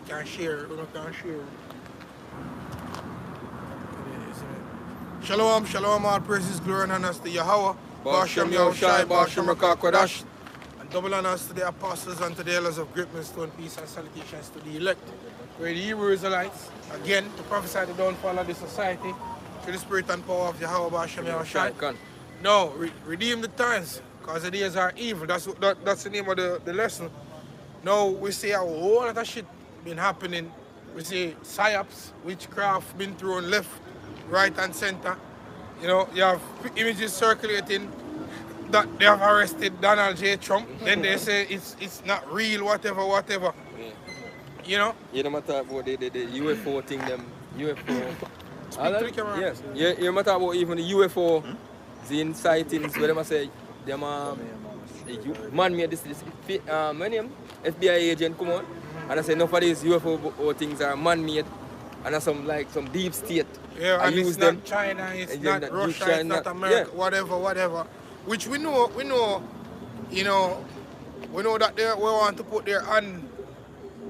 Can't share. We can't share. Shalom, shalom, all praises, glory and honors to Yahweh. Bashem Yahushai, Bashem Rakakwadash. And double honors to the apostles and to the elders of Great Millstone, peace and salutations to the elect. We're the Hebrew Israelites, again, to prophesy the downfall of the society through the spirit and power of Yahweh Bashem Yahushai. No, redeem the times, because the days are evil. That's the name of the lesson. Now, we see a whole lot of shit been happening. We see psyops, witchcraft been thrown left, right and center. You know, you have images circulating that they have arrested Donald J. Trump. Then they say it's not real, whatever. Yeah. You know? You know matter about the UFO thing, them UFO. Speak to the camera. Yes. You matter about even the UFO, the sightings, where they say them man made this my name FBI agent come on, and I say enough of these UFO things are man made, and some deep state. Yeah, and it's them. not China, it's And not Russia, it's not America, whatever. Which we know, you know, we know that we want to put their hand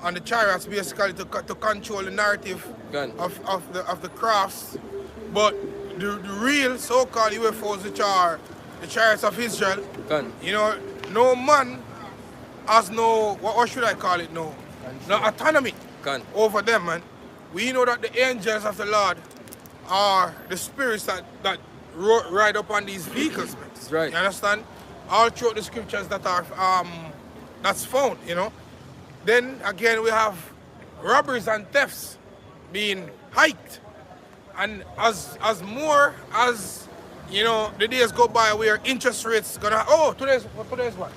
on the chariots basically to control the narrative of the crafts. But the real so-called UFOs, which are the chariots of Israel, you know, no man has no, what should I call it now? No autonomy over them, man. We know that the angels of the Lord are the spirits that ride up on these vehicles, man. That's right. You understand? All throughout the scriptures that are that's found, you know. Then again we have robberies and thefts being hiked. And as you know, the days go by where interest rates gonna today's what?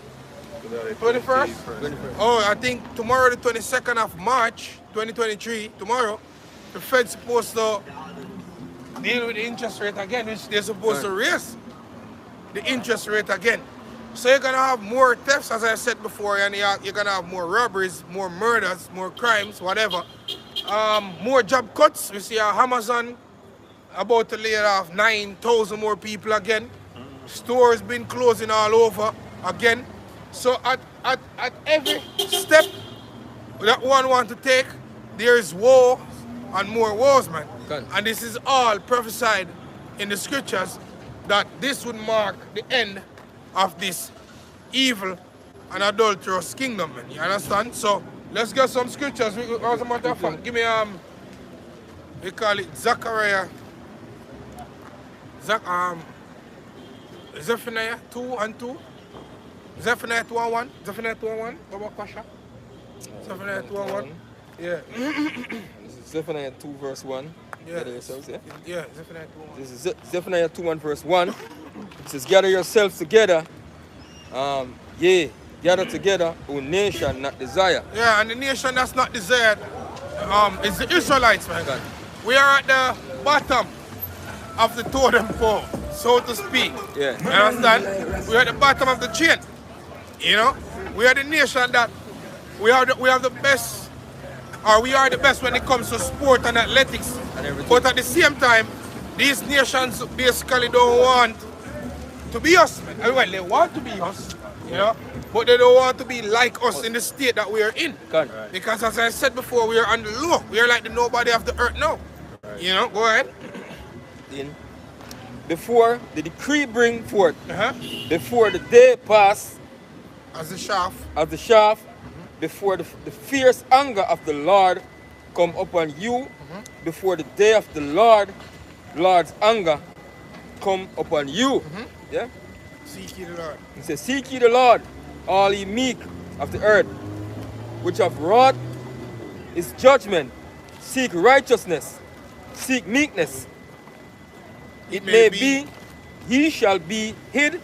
21st? Oh, I think tomorrow the 22nd of March 2023, tomorrow, the Fed's supposed to deal with the interest rate again, which they're supposed to raise the interest rate again. So you're gonna have more thefts, as I said before, and you're gonna have more robberies, more murders, more crimes, whatever. More job cuts. We see Amazon about to lay off 9,000 more people again. Stores been closing all over again. So at every step that one want to take, there is war and more wars, man. And this is all prophesied in the scriptures that this would mark the end of this evil and adulterous kingdom, man. You understand? So let's get some scriptures. As a matter of fact, give me we call it Zechariah. Zephaniah 2:2. Zephaniah 2:1. Zephaniah 2:1. Baba Kwasha. Zephaniah 2:1. Yeah. This is Zephaniah 2 verse 1. Yeah. Yeah, Zephaniah 2:1. This is Zephaniah 2:1 verse 1. It says, gather yourselves together. Gather together, O nation not desire. Yeah, and the nation that's not desired is the Israelites, man. We are at the bottom of the totem pole, so to speak. Yeah. You understand? We are at the bottom of the chain. You know? We are the nation that we have the best, or we are the best when it comes to sport and athletics. And everything. But at the same time, these nations basically don't want to be us, man. Well, they want to be us, you know, but they don't want to be like us in the state that we are in. Right. Because as I said before, we are on the low. We are like the nobody of the earth now. Right. You know, go ahead. Before the decree bring forth, before the day pass, as the shaft, before the fierce anger of the Lord come upon you, before the day of the Lord's anger come upon you. Yeah? Seek ye the Lord. He says, seek ye the Lord, all ye meek of the earth, which have wrought his judgment. Seek righteousness, seek meekness. It may be ye shall be hid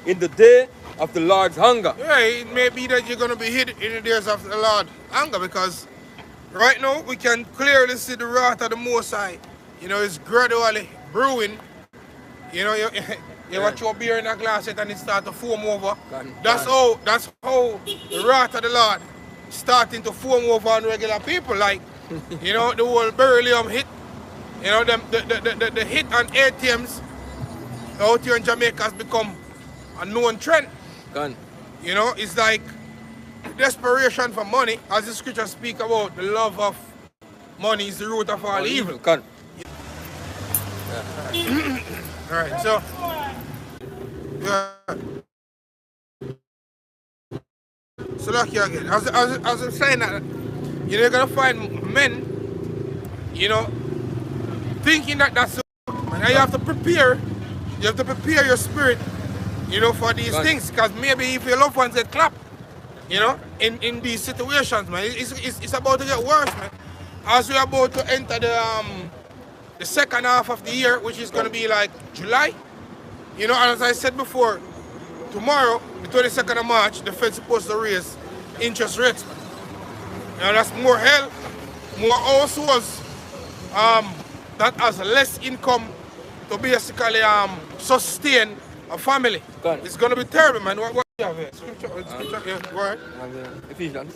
in the day of the Lord's hunger. Yeah, it may be that you're going to be hid in the days of the Lord's hunger, because right now we can clearly see the wrath of the Most High. You know, it's gradually brewing. You know, you watch your beer in a glass and it start to foam over. That's how the wrath of the Lord starting to foam over on regular people. Like, you know, the whole beryllium hit. You know, the hit on ATMs out here in Jamaica has become a known trend. You know, it's like desperation for money, as the scripture speak about the love of money is the root of all evil. Can. Alright, so yeah. So look here again. As I'm saying that, you're gonna find men, thinking that that's and you have to prepare. You have to prepare your spirit, for these things. Because maybe if your loved ones get clapped, in these situations, man, it's about to get worse, man. As we're about to enter the second half of the year, which is gonna be like July, and as I said before, tomorrow, the 22nd of March, the Fed's supposed to raise interest rates, man. That's more hell, more households that has less income to basically sustain a family. It's going to be terrible, man. What do you have here? Scripture, yeah, go ahead. Ephesians,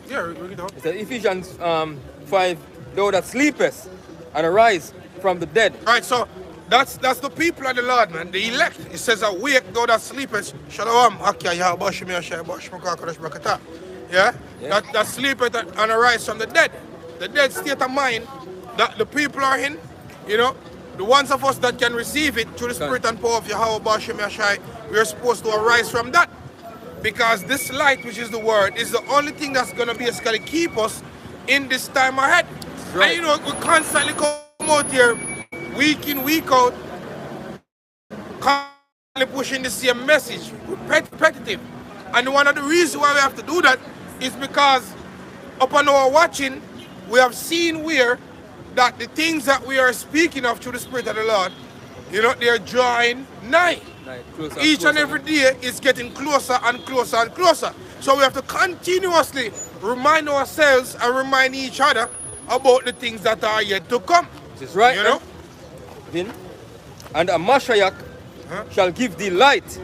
Yeah, read it out. It says Ephesians 5, thou that sleepest and arise from the dead. Right, so that's the people of the Lord, man. The elect. It says, awake, thou that sleepest. Shalom. Yeah? That sleepeth and arise from the dead. The dead state of mind that the people are in, the ones of us that can receive it through the spirit and power of Yahweh Bashem Yashai, we are supposed to arise from that. Because this light, which is the word, is the only thing that's going to basically keep us in this time ahead. Right. And we constantly come out here, week in, week out, constantly pushing the same message, repetitive. And one of the reasons why we have to do that is because upon our watching, we have seen where that the things that we are speaking of through the Spirit of the Lord, they're drawing nigh. Each and every day it's getting closer and closer and closer. So we have to continuously remind ourselves and remind each other about the things that are yet to come. This is right. And a Mashiach shall give thee light.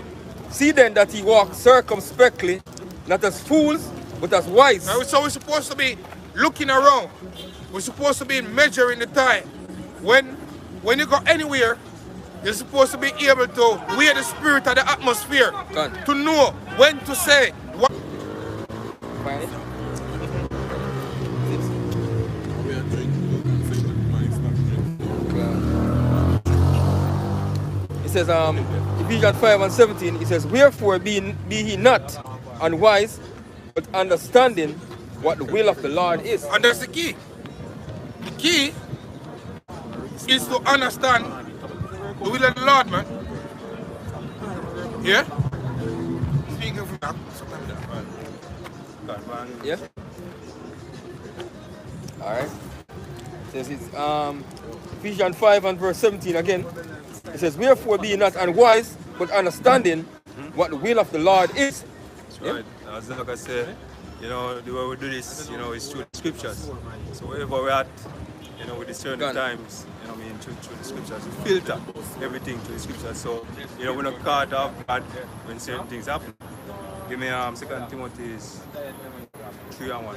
See then that he walks circumspectly, not as fools, but as wise. So we're supposed to be looking around. We're supposed to be measuring the time. When you go anywhere, you're supposed to be able to wear the spirit of the atmosphere to know when to say what. It says Ephesians 5:17, it says, wherefore be ye not unwise, but understanding what the will of the Lord is. And that's the key. The key is to understand the will of the Lord, man. Yeah? Speaking from that. Yeah? Alright. It says it's Ephesians 5:17 again. It says, wherefore be ye not unwise, but understanding what the will of the Lord is. That's right. As like I said, the way we do this, is through the scriptures. So wherever we're at, with the certain times, through the scriptures, we filter everything through the scriptures. So, we're not caught off guard when certain things happen. Give me 2 Timothy 3:1.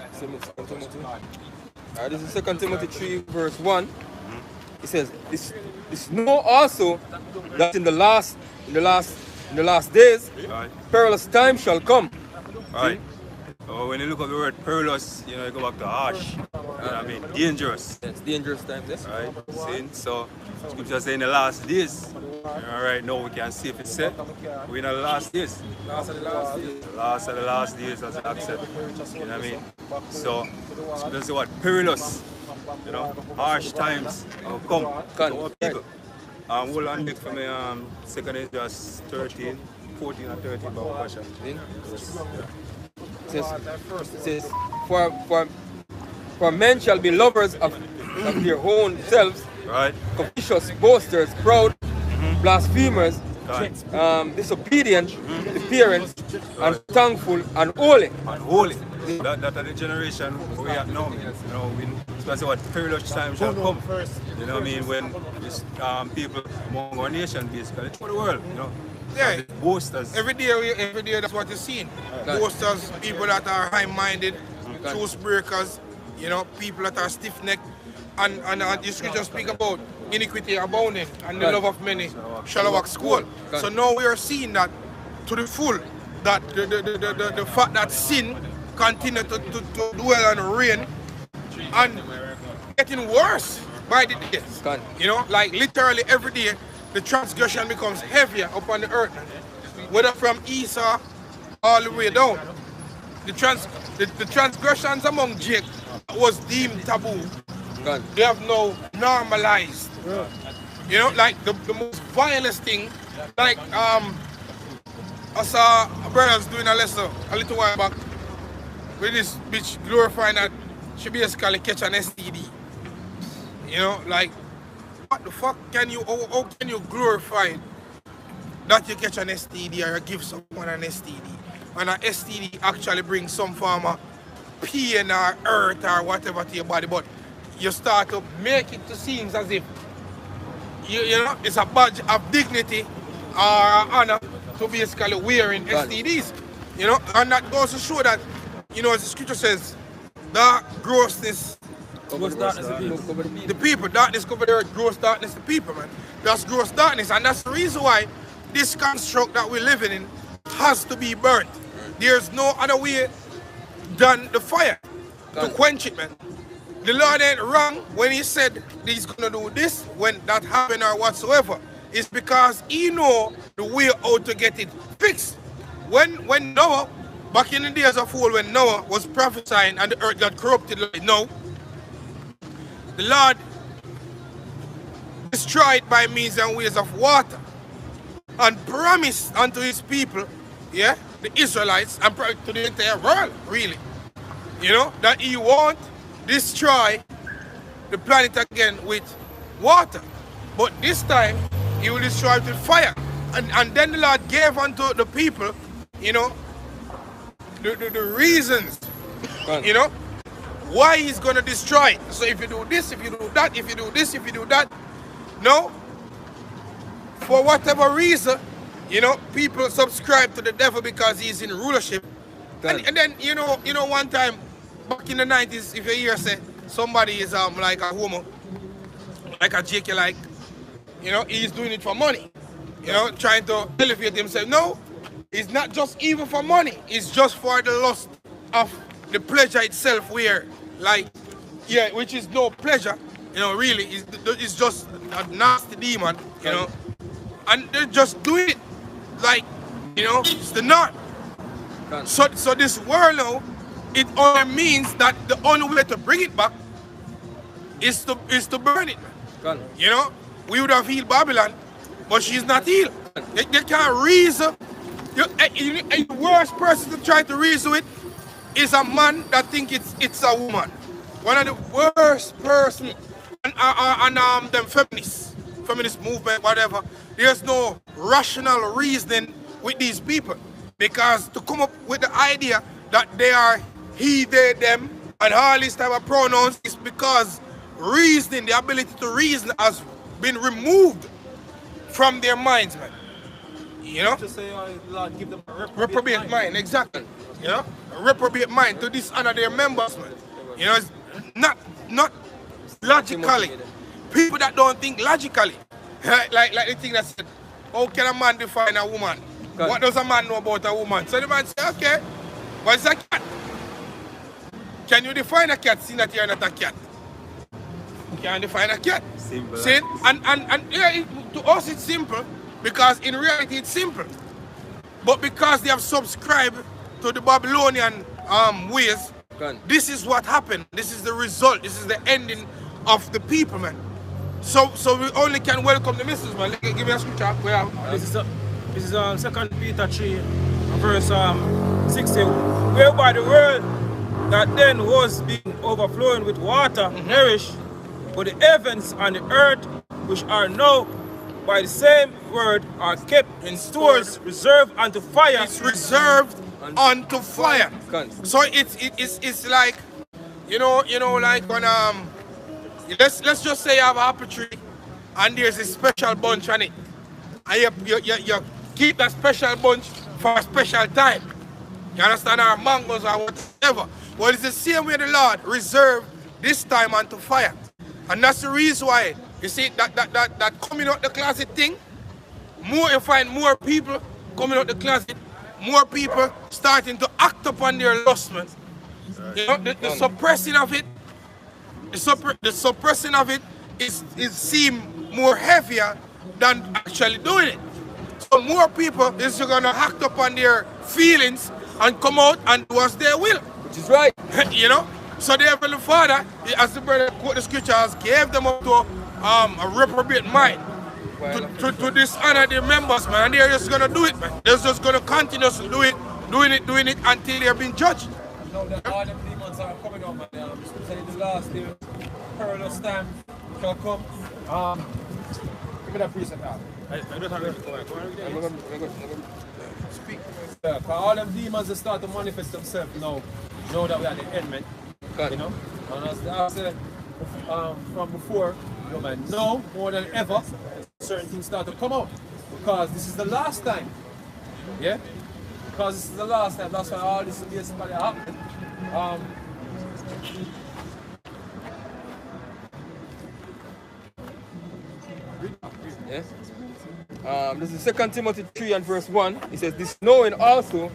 This is 2 Timothy 3 verse 1. It says, this know also that in the last days, perilous time shall come. Right. When you look at the word perilous, you go back to harsh. Dangerous. It's dangerous times, yes. Right. See? So scripture say in the last days. Right now we can see if it's said. We're in the last days. Last of the last days. Last of the last days, as I said. You know what I mean? So scripture say what? Perilous. Harsh times will come to our people. Hold on for me, 2 Esdras 13, 14 and 13 about question. It says, for men shall be lovers of their own selves, right? Covetous, boasters, proud, blasphemers, disobedient to parents, unthankful, unholy. Unholy. That are the generation we are now. That's what perilous times shall come. You know what I mean? When this, people among our nation, basically, for the world, Yeah. Boasters. Every day that's what you're seeing. Boasters, people that are high-minded, truth breakers, people that are stiff-necked, and the scripture speak about iniquity abounding and the love of many shall wax cold. So now we are seeing that to the full, that the fact that sin continue to dwell and reign, and getting worse by the days. You know, like literally every day, the transgression becomes heavier upon the earth, whether from Esau all the way down. The transgressions among Jacob was deemed taboo. They have now normalized. You know, like the most vilest thing, like I saw brothers doing a lesson a little while back with this bitch glorifying that she basically catch an STD. You know, like what the fuck can you, how can you glorify that you catch an STD or you give someone an STD? And an STD actually brings some form of pain or hurt or whatever to your body, but you start to make it to seem as if you know it's a badge of dignity or honor to basically wearing STDs. You know, and that goes to show that, you know, as the scripture says, dark grossness covers the people, darkness cover the earth, gross darkness the people, man. That's gross darkness, and that's the reason why this construct that we're living in has to be burnt. There's no other way than the fire to quench it, man. The Lord ain't wrong when he said he's gonna do this when that happened or whatsoever. It's because he know the way how to get it fixed. When Noah, back in the days of old, when Noah was prophesying and the earth got corrupted like now, the Lord destroyed by means and ways of water and promised unto his people, yeah, the Israelites, and to the entire world, really, you know, that he won't destroy the planet again with water, but this time he will destroy it with fire. And then the Lord gave unto the people, you know, the reasons, you know, why he's going to destroy it. So if you do this, if you do that, if you do this, if you do that, no, for whatever reason, you know, people subscribe to the devil because he's in rulership. And then, you know, one time, back in the 90s, if you hear say somebody is like a homo, like a Jake, like, you know, he's doing it for money, you know, trying to elevate himself. No, it's not just even for money. It's just for the lust of the pleasure itself, where, like, yeah, which is no pleasure, you know, really, it's just a nasty demon, you know, and they're just doing it like, you know, it's the norm. So this world now, it only means that the only way to bring it back is to burn it. You know, we would have healed Babylon, but she's not healed. They can't reason. The worst person to try to reason with is a man that think it's a woman. One of the worst person, and them feminist movement, whatever. There's no rational reasoning with these people, because to come up with the idea that they are he, they, them, and all these type of pronouns is because reasoning, the ability to reason, has been removed from their minds, man. You know? To say, Lord, give them a reprobate mind, exactly. You know? A reprobate mind to dishonor their members, man. You know, it's not logically. People that don't think logically. Like the thing that said, how can a man define a woman? What does a man know about a woman? So the man say, okay, what's a cat? Can you define a cat, seeing that you're not a cat? You can define a cat. Simple. See? And yeah, to us it's simple, because in reality it's simple. But because they have subscribed to the Babylonian ways, this is what happened. This is the result. This is the ending of the people, man. So we only can welcome the missus, man. Give me a scripture. This is 2 Peter 3, verse 60. Whereby the world that then was being overflowing with water nourished, but the heavens and the earth, which are now by the same word, are kept in stores reserved unto fire. It's reserved unto fire. So it's like, you know, like when let's just say you have an apple tree and there's a special bunch on it, and you keep that special bunch for a special time. You understand? Our mangoes or whatever. Well, it's the same way the Lord reserved this time unto fire. And that's the reason why, you see, that coming out the closet thing, more you find more people coming out the closet, more people starting to act upon their lustments, You know, the suppressing of it, the suppressing of it is seem more heavier than actually doing it. So more people is gonna act upon their feelings and come out and do as they will. Which is right. You know? So the Heavenly Father, as the brother quote the scriptures, gave them up to a reprobate mind. To dishonor their members, man, and they're just gonna do it, man. They're just gonna continuously doing it until they're being judged. Now that all them demons are coming out, man, especially the last day, perilous time shall come. Give me that precept now. I don't have it. Speak. All them demons that start to manifest themselves now that we are at the end, man. You know? And as I said from before, you know, man, now more than ever, certain things start to come out. Because this is the last time. Yeah? Because this is the last time. That's why all this is basically happening. Yes. This is 2 Timothy 3 and verse 1. It says, this knowing also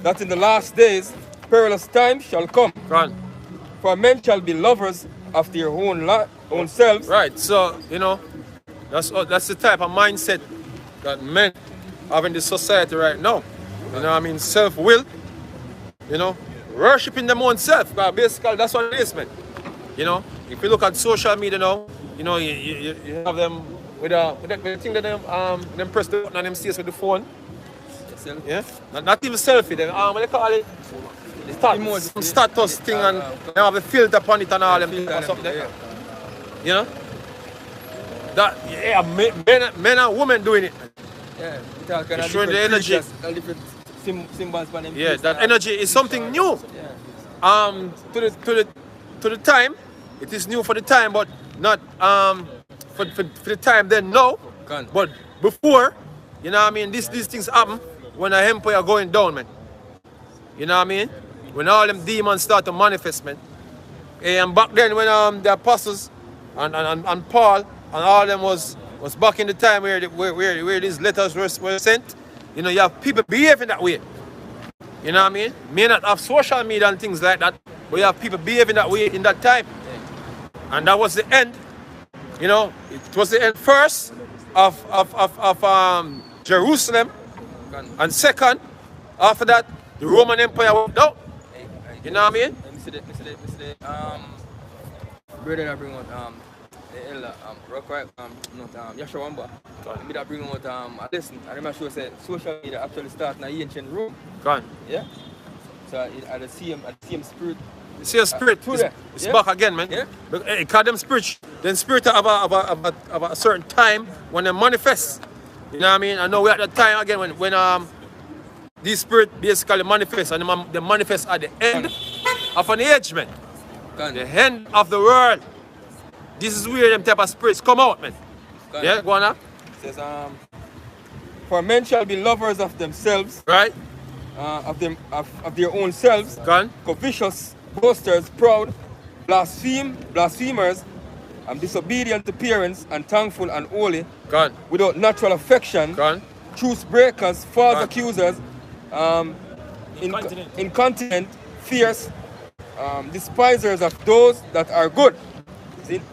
that in the last days perilous times shall come. Run. For men shall be lovers of their own selves. Right, so, you know, that's the type of mindset that men have in the society right now. You know what I mean? Self-will, you know, worshiping them own self. Basically, that's what it is, man. You know, if you look at social media now, you know, you have them with the thing that them press the button and them stays with the phone. Yeah? Not even selfie, then what they call it? Some status thing, and they have a filter upon it and all them things up there. You know? That, yeah, men and women doing it. Yeah, showing the energy. Symbols for them. Yeah, that energy is something new. To the time, it is new for the time, but not for the time then no. But before, you know what I mean, these things happen when an empire going down, man. You know what I mean? When all them demons start to manifest, man. And back then when the apostles and Paul and all them was back in the time where these letters were sent, you know, you have people behaving that way. You know what I mean? May not have social media and things like that, but you have people behaving that way in that time. And that was the end. You know, it was the end first of Jerusalem, and second, after that, the Roman Empire went down. You know what I mean? Brother that bring out the elder Yashua Wamba. Me that bring out a lesson. I remember she said social media actually started in the ancient Rome. Gone. Yeah. So at the same spirit. You see a spirit, it's back again, man. Yeah. Because them spirit have a certain time when they manifest. You know what I mean? I know we're at that time again when these spirit basically manifest, and they manifest at the end of an age, man. The end of the world. This is where them type of spirits come out, man. Yeah, go on now. It says, for men shall be lovers of themselves, right? Of their own selves, covetous, boasters, proud, blasphemers, disobedient to parents, unthankful and holy, without natural affection, truce breakers, false accusers, incontinent, fierce, despisers of those that are good,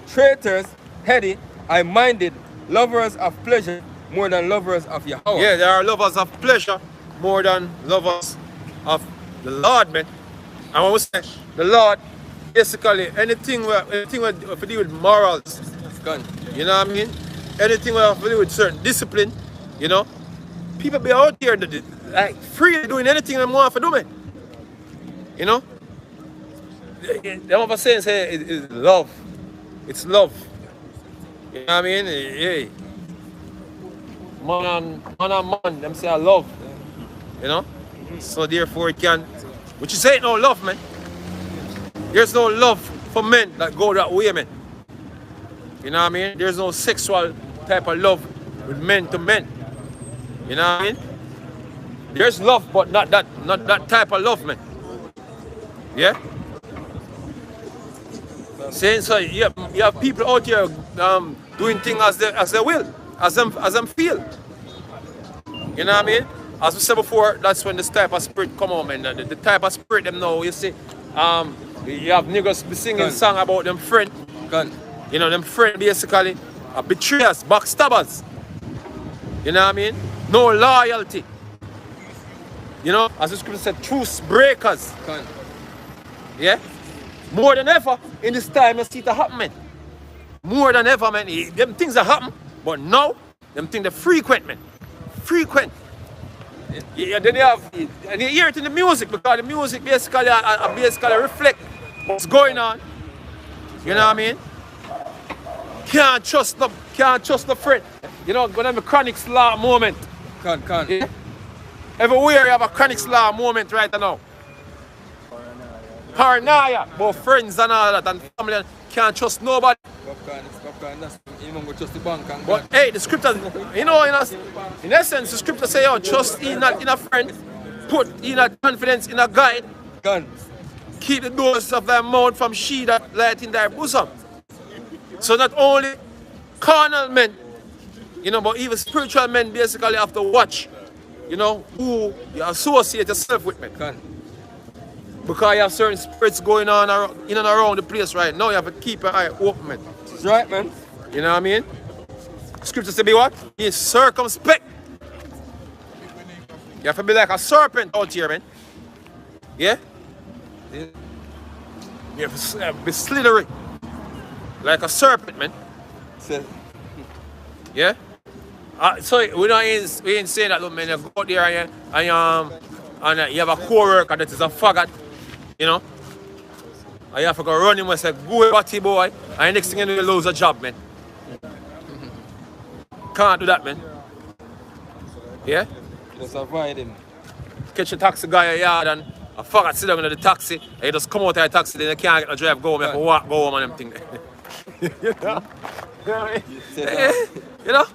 traitors, heady, high-minded, lovers of pleasure more than lovers of Yahweh. Yeah, there are lovers of pleasure more than lovers of the Lord, man. And when we say the Lord, basically anything we have to do with morals, you know what I mean? Anything we have to do with certain discipline, you know? People be out here like free doing anything they want to do, man. You know? They have a saying, say it's love. It's love. You know what I mean? Hey. Man and man, them say I love. You know? So therefore it can, which is ain't no love, man. There's no love for men that go that way, man. You know what I mean? There's no sexual type of love with men to men. You know what I mean? There's love, but not that type of love, man. Yeah? Saying so, you have people out here doing things as they will, as them feel. You know what I mean? As we said before, that's when this type of spirit come on, man. The type of spirit them know, you see, you have niggas be singing song about them friend. Gun. You know, them friend basically are betrayers, backstabbers. You know what I mean? No loyalty. You know, as the scripture said, truce breakers. Gun. Yeah? More than ever in this time, I see it happening. More than ever, man. Them things are happening, but now, them things are frequent, man. Frequent. Yeah, then they have, and you hear it in the music because the music basically reflect what's going on. You know what I mean? Can't trust the friend. You know, when I'm a chronic slaw moment. Can't. Yeah? Everywhere you have a chronic slaw moment right now. Paranoia, but friends and all that and family can't trust nobody. But hey, the scripture, you know, in essence, the scripture say, yo, trust not in a friend, put in a confidence in a guide. Gun. Keep the doors of thy mouth from she that light in thy bosom. So not only carnal men, you know, but even spiritual men basically have to watch, you know, who you associate yourself with, man. Gun. Because you have certain spirits going on in and around the place right now. You have to keep your eye open, man. That's right, man. You know what I mean? Scripture say be what? Be circumspect. You have to be like a serpent out here, man. Yeah? You have to be slithery. Like a serpent, man. Yeah? So we ain't saying that, look, man. You go out there and you have a co-worker that is a faggot. You know? And you have to go run him and say, go batty boy. And the next thing you know, you lose a job, man. Can't do that, man. Yeah? Just avoid him. Catch a taxi guy in your yard and a faggot sit down in the taxi and you just come out of the taxi, then you can't get a drive go home, you have to walk go home and them thing. You know? You know?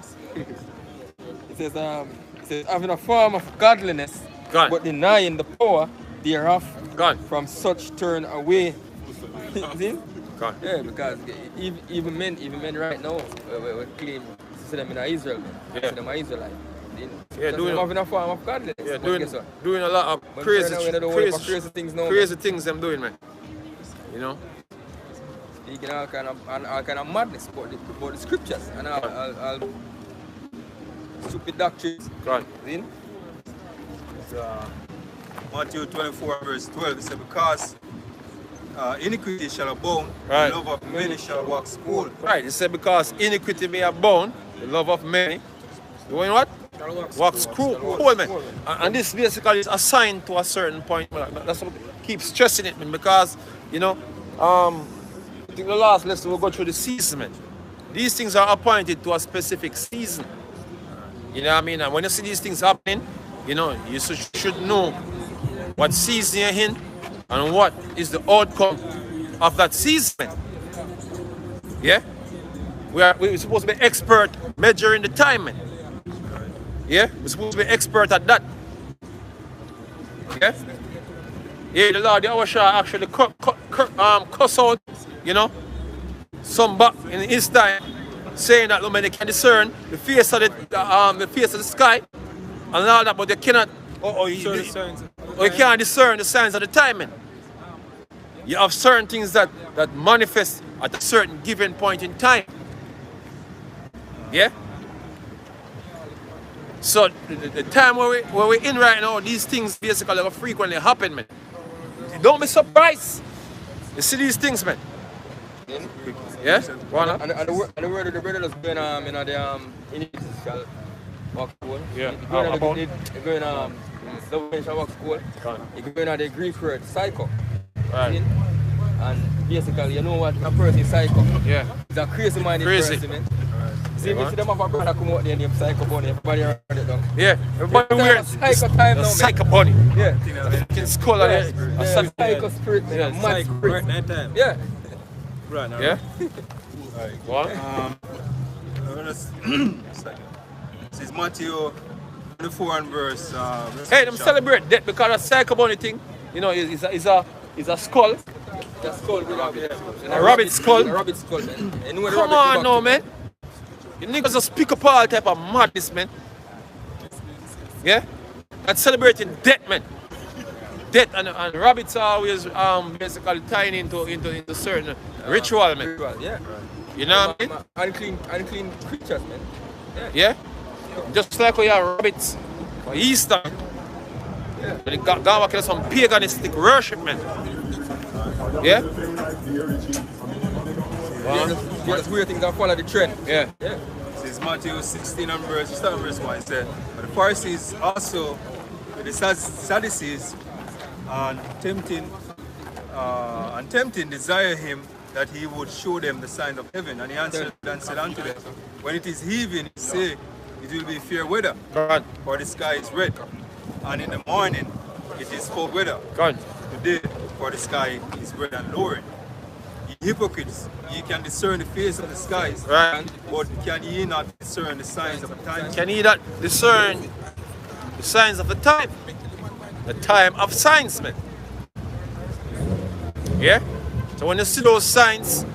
It says having a form of godliness, but denying the power thereof. From such turn away. See? Yeah, because even men right now we claim to see them in Israel, man. Yeah. See them are Israelite. Yeah, doing having a form of godliness. Yeah, doing a lot of crazy things now. Crazy things them doing, man. You know? Speaking all kind of madness about the scriptures and all stupid doctrines. See? Matthew 24 verse 12, it says, because iniquity shall abound, the love of many shall wax cold. Right, it said because iniquity may abound, the love of many, doing what? Wax cold, man. And this basically is assigned to a certain point. That's what keep stressing it, man, because, you know, I think the last lesson we'll go through the season, man. These things are appointed to a specific season. You know what I mean? And when you see these things happening, you know, you should know what season you're in and what is the outcome of that season. Yeah? We're supposed to be expert measuring the time, man. Yeah? We're supposed to be expert at that. Yeah? Yeah, the Lord, the Awashah actually cuss out, you know, some back in his time, saying that, look, man, they can discern the face of the sky and all that, but they cannot, you can't discern the signs of the timing. You have certain things that manifest at a certain given point in time. Yeah? So the time where we're in right now, these things basically frequently happen, man. Don't be surprised. You see these things, man. Yeah? And the word of the brother is going you know, the initial walk school. Yeah. The way shall walk school. You're going to the Greek word psycho. Right. And basically, you know what a person is psycho. Yeah. It's a crazy minded person, man. See, if you see them have a brother come out there named Psycho Bunny, everybody around it down. Yeah, everybody weird. Psycho time now, man. Psycho Bunny. Yeah. It's cool, yeah. A psycho spirit, man. Yeah, Mad spirit. right time. Yeah. Right now. Yeah? What? This is Matthew 24 and verse. Hey, them celebrate that because a Psycho Bunny thing, you know, is a skull. The skull with a rabbit skull. A rabbit skull, man. Come on now, man. You niggas just pick up all type of madness, man. Yeah? And celebrating death, man. death and rabbits are always basically tying into certain ritual, man. Ritual, yeah. You know what I mean? Unclean creatures, man. Yeah? Just like we have rabbits for Easter. Yeah. When it got back to some paganistic worship, man. Yeah? Just weird things that follow the trend. Yeah. Yeah. This is Matthew 16 and verse 1. It said, but the Pharisees also, with the Sadducees, and tempting desire him that he would show them the signs of heaven. And he answered and said unto them, when it is evening, say, it will be fair weather, for the sky is red. And in the morning, it is cold weather. Today, for the sky is red and lowering. Ye hypocrites, ye can discern the face of the skies, Right. but can ye not discern the signs of the times? Can ye not discern the signs of the time? The time of signs, man. Yeah? So when you see those signs,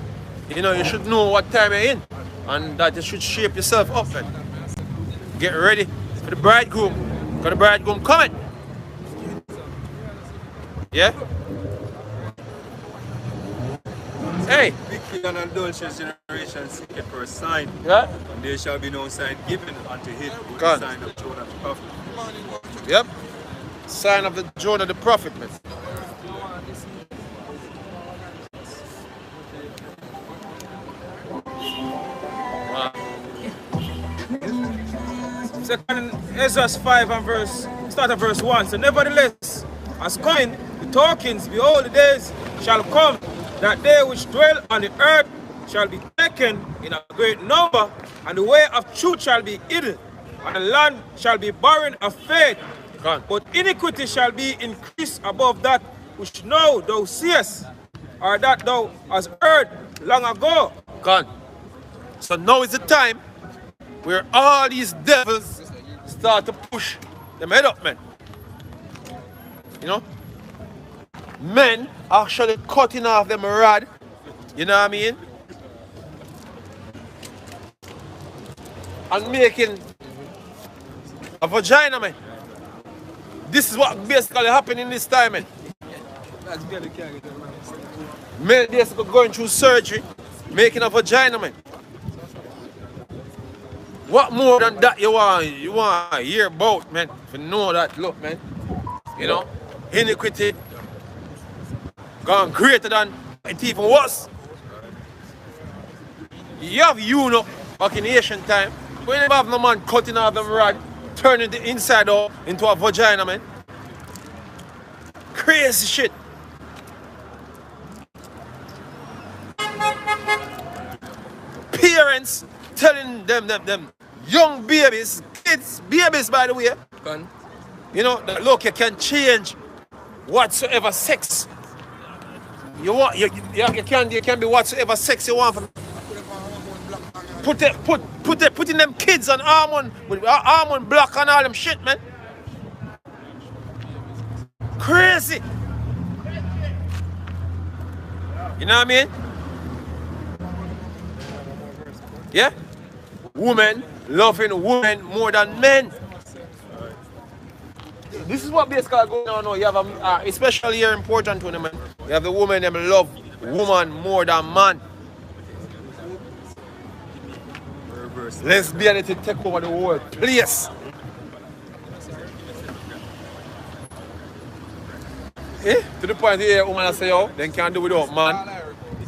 you know, you should know what time you're in. And that you should shape yourself up, man. Get ready for the bridegroom. Because the bridegroom coming. Yeah? Hey! Wicked and adulterous generation seeketh for a sign, Yeah? and there shall be no sign given unto it but God. the sign of Jonah the prophet. Yep. Sign of the Jonah the prophet, man. Second Ezra 5 and start at verse 1. So nevertheless, as coming the tokens, behold, the days shall come, that they which dwell on the earth shall be taken in a great number, and the way of truth shall be hidden, and the land shall be barren of faith. God. But iniquity shall be increased above that which now thou seest, or that thou hast heard long ago. God. So now is the time where all these devils start to push them head up, man. You know? Men actually cutting off them rod. You know what I mean? And making a vagina, man. This is what basically happened in this time, man. Men basically going through surgery, making a vagina, man. What more than that you want to hear about, man? To know that, look, man. You know, iniquity gone greater than it even was. You have eunuch back in the ancient time. We never have no man cutting off them rod, turning the inside out into a vagina, man. Crazy shit. Parents telling them young babies, kids, babies by the way, Gun. you know, that look, you can change whatsoever sex you want. You can be whatsoever sex you want. Putting them kids on almond block and all them shit, man. Crazy. You know what I mean? Yeah? Women loving women more than men. This is what basically going on now. You have especially here in Portland tournament. You have the women them love woman more than man. Lesbianity take over the whole place. Eh? To the point where women say, oh, they can't do without man.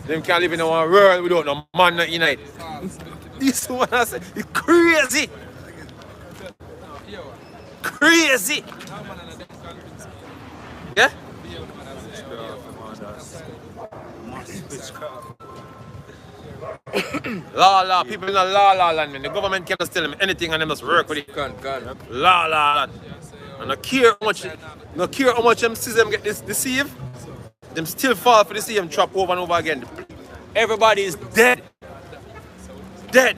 They can't live in a world without no man not unite. This one I say, it's crazy. Crazy. Yeah? La, people in the la land, man. The government cannot tell them anything and they must work with it. Gun. La land. And I care how much them see them get this deceived, them still fall for the same trap over and over again. Everybody is dead. Dead.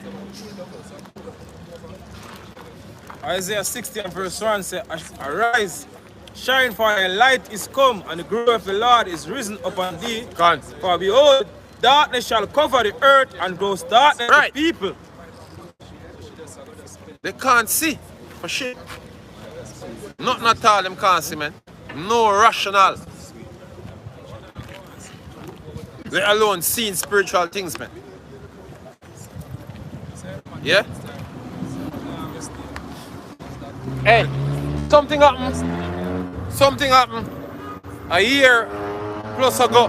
Isaiah 60 and verse 1 says, arise, shine, for thy light is come, and the glory of the Lord is risen upon thee. Gone. For behold, darkness shall cover the earth, and gross darkness Right. the people. They can't see for shit. Not all them can't see, man. no rational. Let alone seeing spiritual things, man. Yeah? Hey, something happened. Something happened a year plus ago.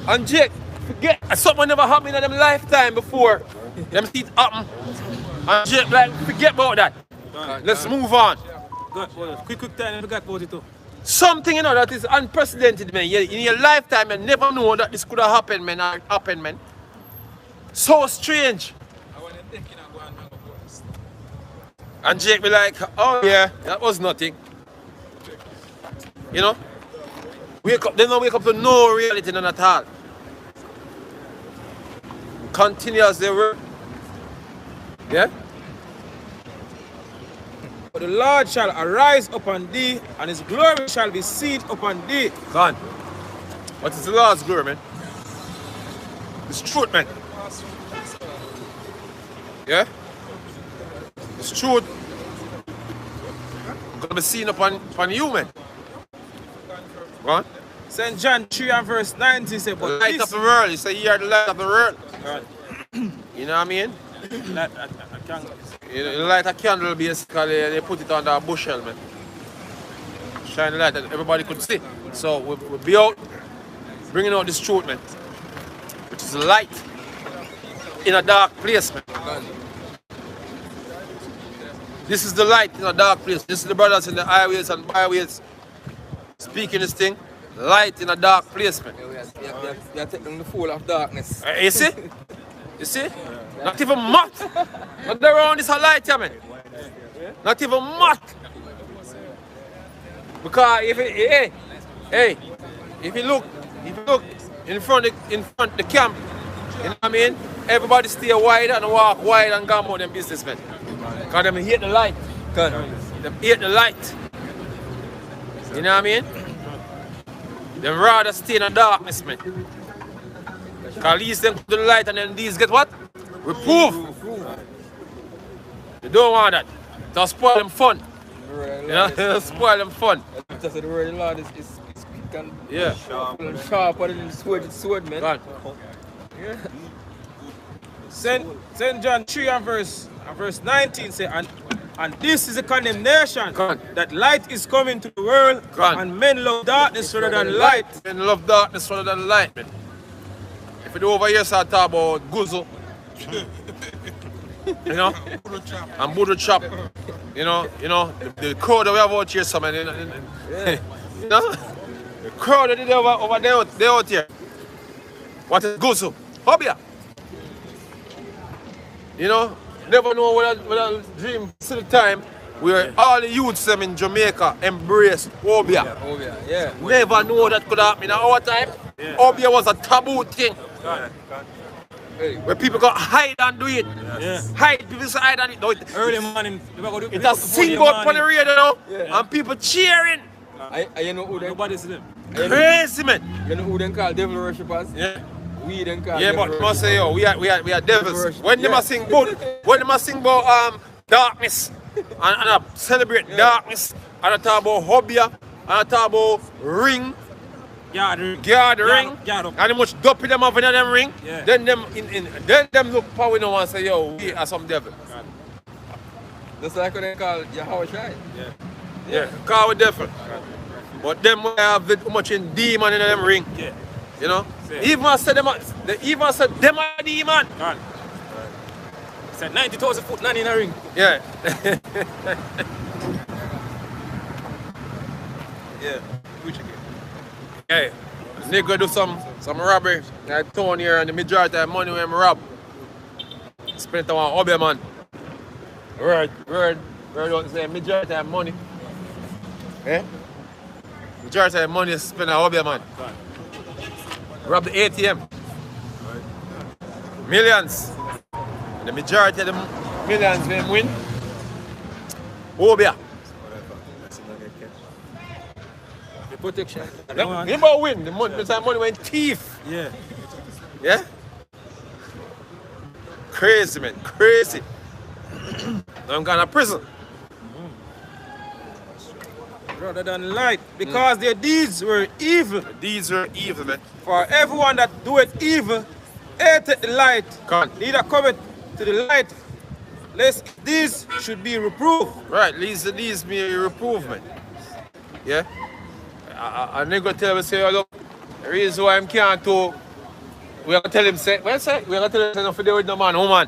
And Jake, forget, something never happened in them lifetime before. Them see it happen. And Jake, like, forget about that. Let's move on. Quick time, I forgot about it too. Something, you know, that is unprecedented, man. In your lifetime, you never know that this could have happened, man. Man. So strange. And Jake be like, oh yeah, that was nothing. You know? Wake up, they don't wake up to no reality, none at all. Continue as they were. Yeah? But the Lord shall arise upon thee, and his glory shall be seen upon thee. Gone. What is the Lord's glory, man? It's truth, man. Yeah? It's truth. It's gonna be seen upon you, man. Go on. St. John 3 and verse 19 says, The but light this... of the world. You say you are the light of the world. Right. You know what I mean? I can't... You light a candle, basically, they put it under a bushel, man. Shine the light that everybody could see. So we'll be out, bringing out this truth, man. Which is light in a dark place, man. This is the light in a dark place. This is the brothers in the highways and byways speaking this thing. Light in a dark place, man. We are taking the fall of darkness. You see? You see? Not even moth. Not around this light here, man. Not even moth. Because if it, if you look in front of the camp, you know what I mean? Everybody stay wide and walk wide and go about them business, man. Because them hate the light. Them hate the light. You know what I mean? Them rather stay in the darkness, man. Because at least them to the light and then these get what? Reproof. They don't want that. They'll spoil them fun. You know? They'll spoil them fun. Just the word of the Lord is quick and Yeah. sharper than the sword, man. God. Yeah. St. John 3 and verse 19 say, and this is a condemnation, God. that light is coming to the world, God. and men love darkness rather than light. Men love darkness rather than light, man. If you do over here, start talk about Guzo. You know? And Buddha Chop. You know, the crowd that we have out here, so man. You know? The crowd that they over there, they out here. What is Guzo? Hobia. You know? Never know what I dream till the time where all the youths them in Jamaica embrace Obia. Yeah. Never know that could happen in our time. Yeah. Obia was a taboo thing. Where people got hide and do it. Yeah. Hide, people say hide and it. No, Early morning, it's a sing out on the radio, and people cheering. You know who they Nobody see them. Crazy, man. You know who they call devil worshippers? Yeah. We then call Yeah, devil but must say, yo, we are devils. When they Yeah. must sing about darkness and celebrate darkness, and talk about Hobia, and talk about ring, gathering, Yard up. and how much dopey them have in them ring, Yeah. then them look power no and say, yo, we are some devil. Just like what they call Yahweh Shai. Yeah, call we devil. But them we have how much in demon in them ring. Yeah. You know? Yeah. Even said them are demon. God. Said 90,000 foot, none in a ring. Yeah. Yeah. Which again? Hey, nigga do some robbery in town here, and the majority of money when I rob spend it on Obia, man. Word don't say majority of money. Eh? Majority of money is spent on Obia, man. Rob the ATM. Millions. The majority of the millions when win. Obia. The protection. He about win. The money went thief. Yeah. Yeah? Crazy, man. Crazy. Now I'm going to prison. rather than light, because their deeds were evil. These are evil, man. For everyone that doeth evil hateth the light, Can't. neither cometh to the light, lest these should be reproved. Right, these me reprove, man. Yeah? And they go tell him, say, oh, look, the reason why I can't talk, we're going to tell him, say, well, say, we're going to tell him, say, nothing to do with no man, woman.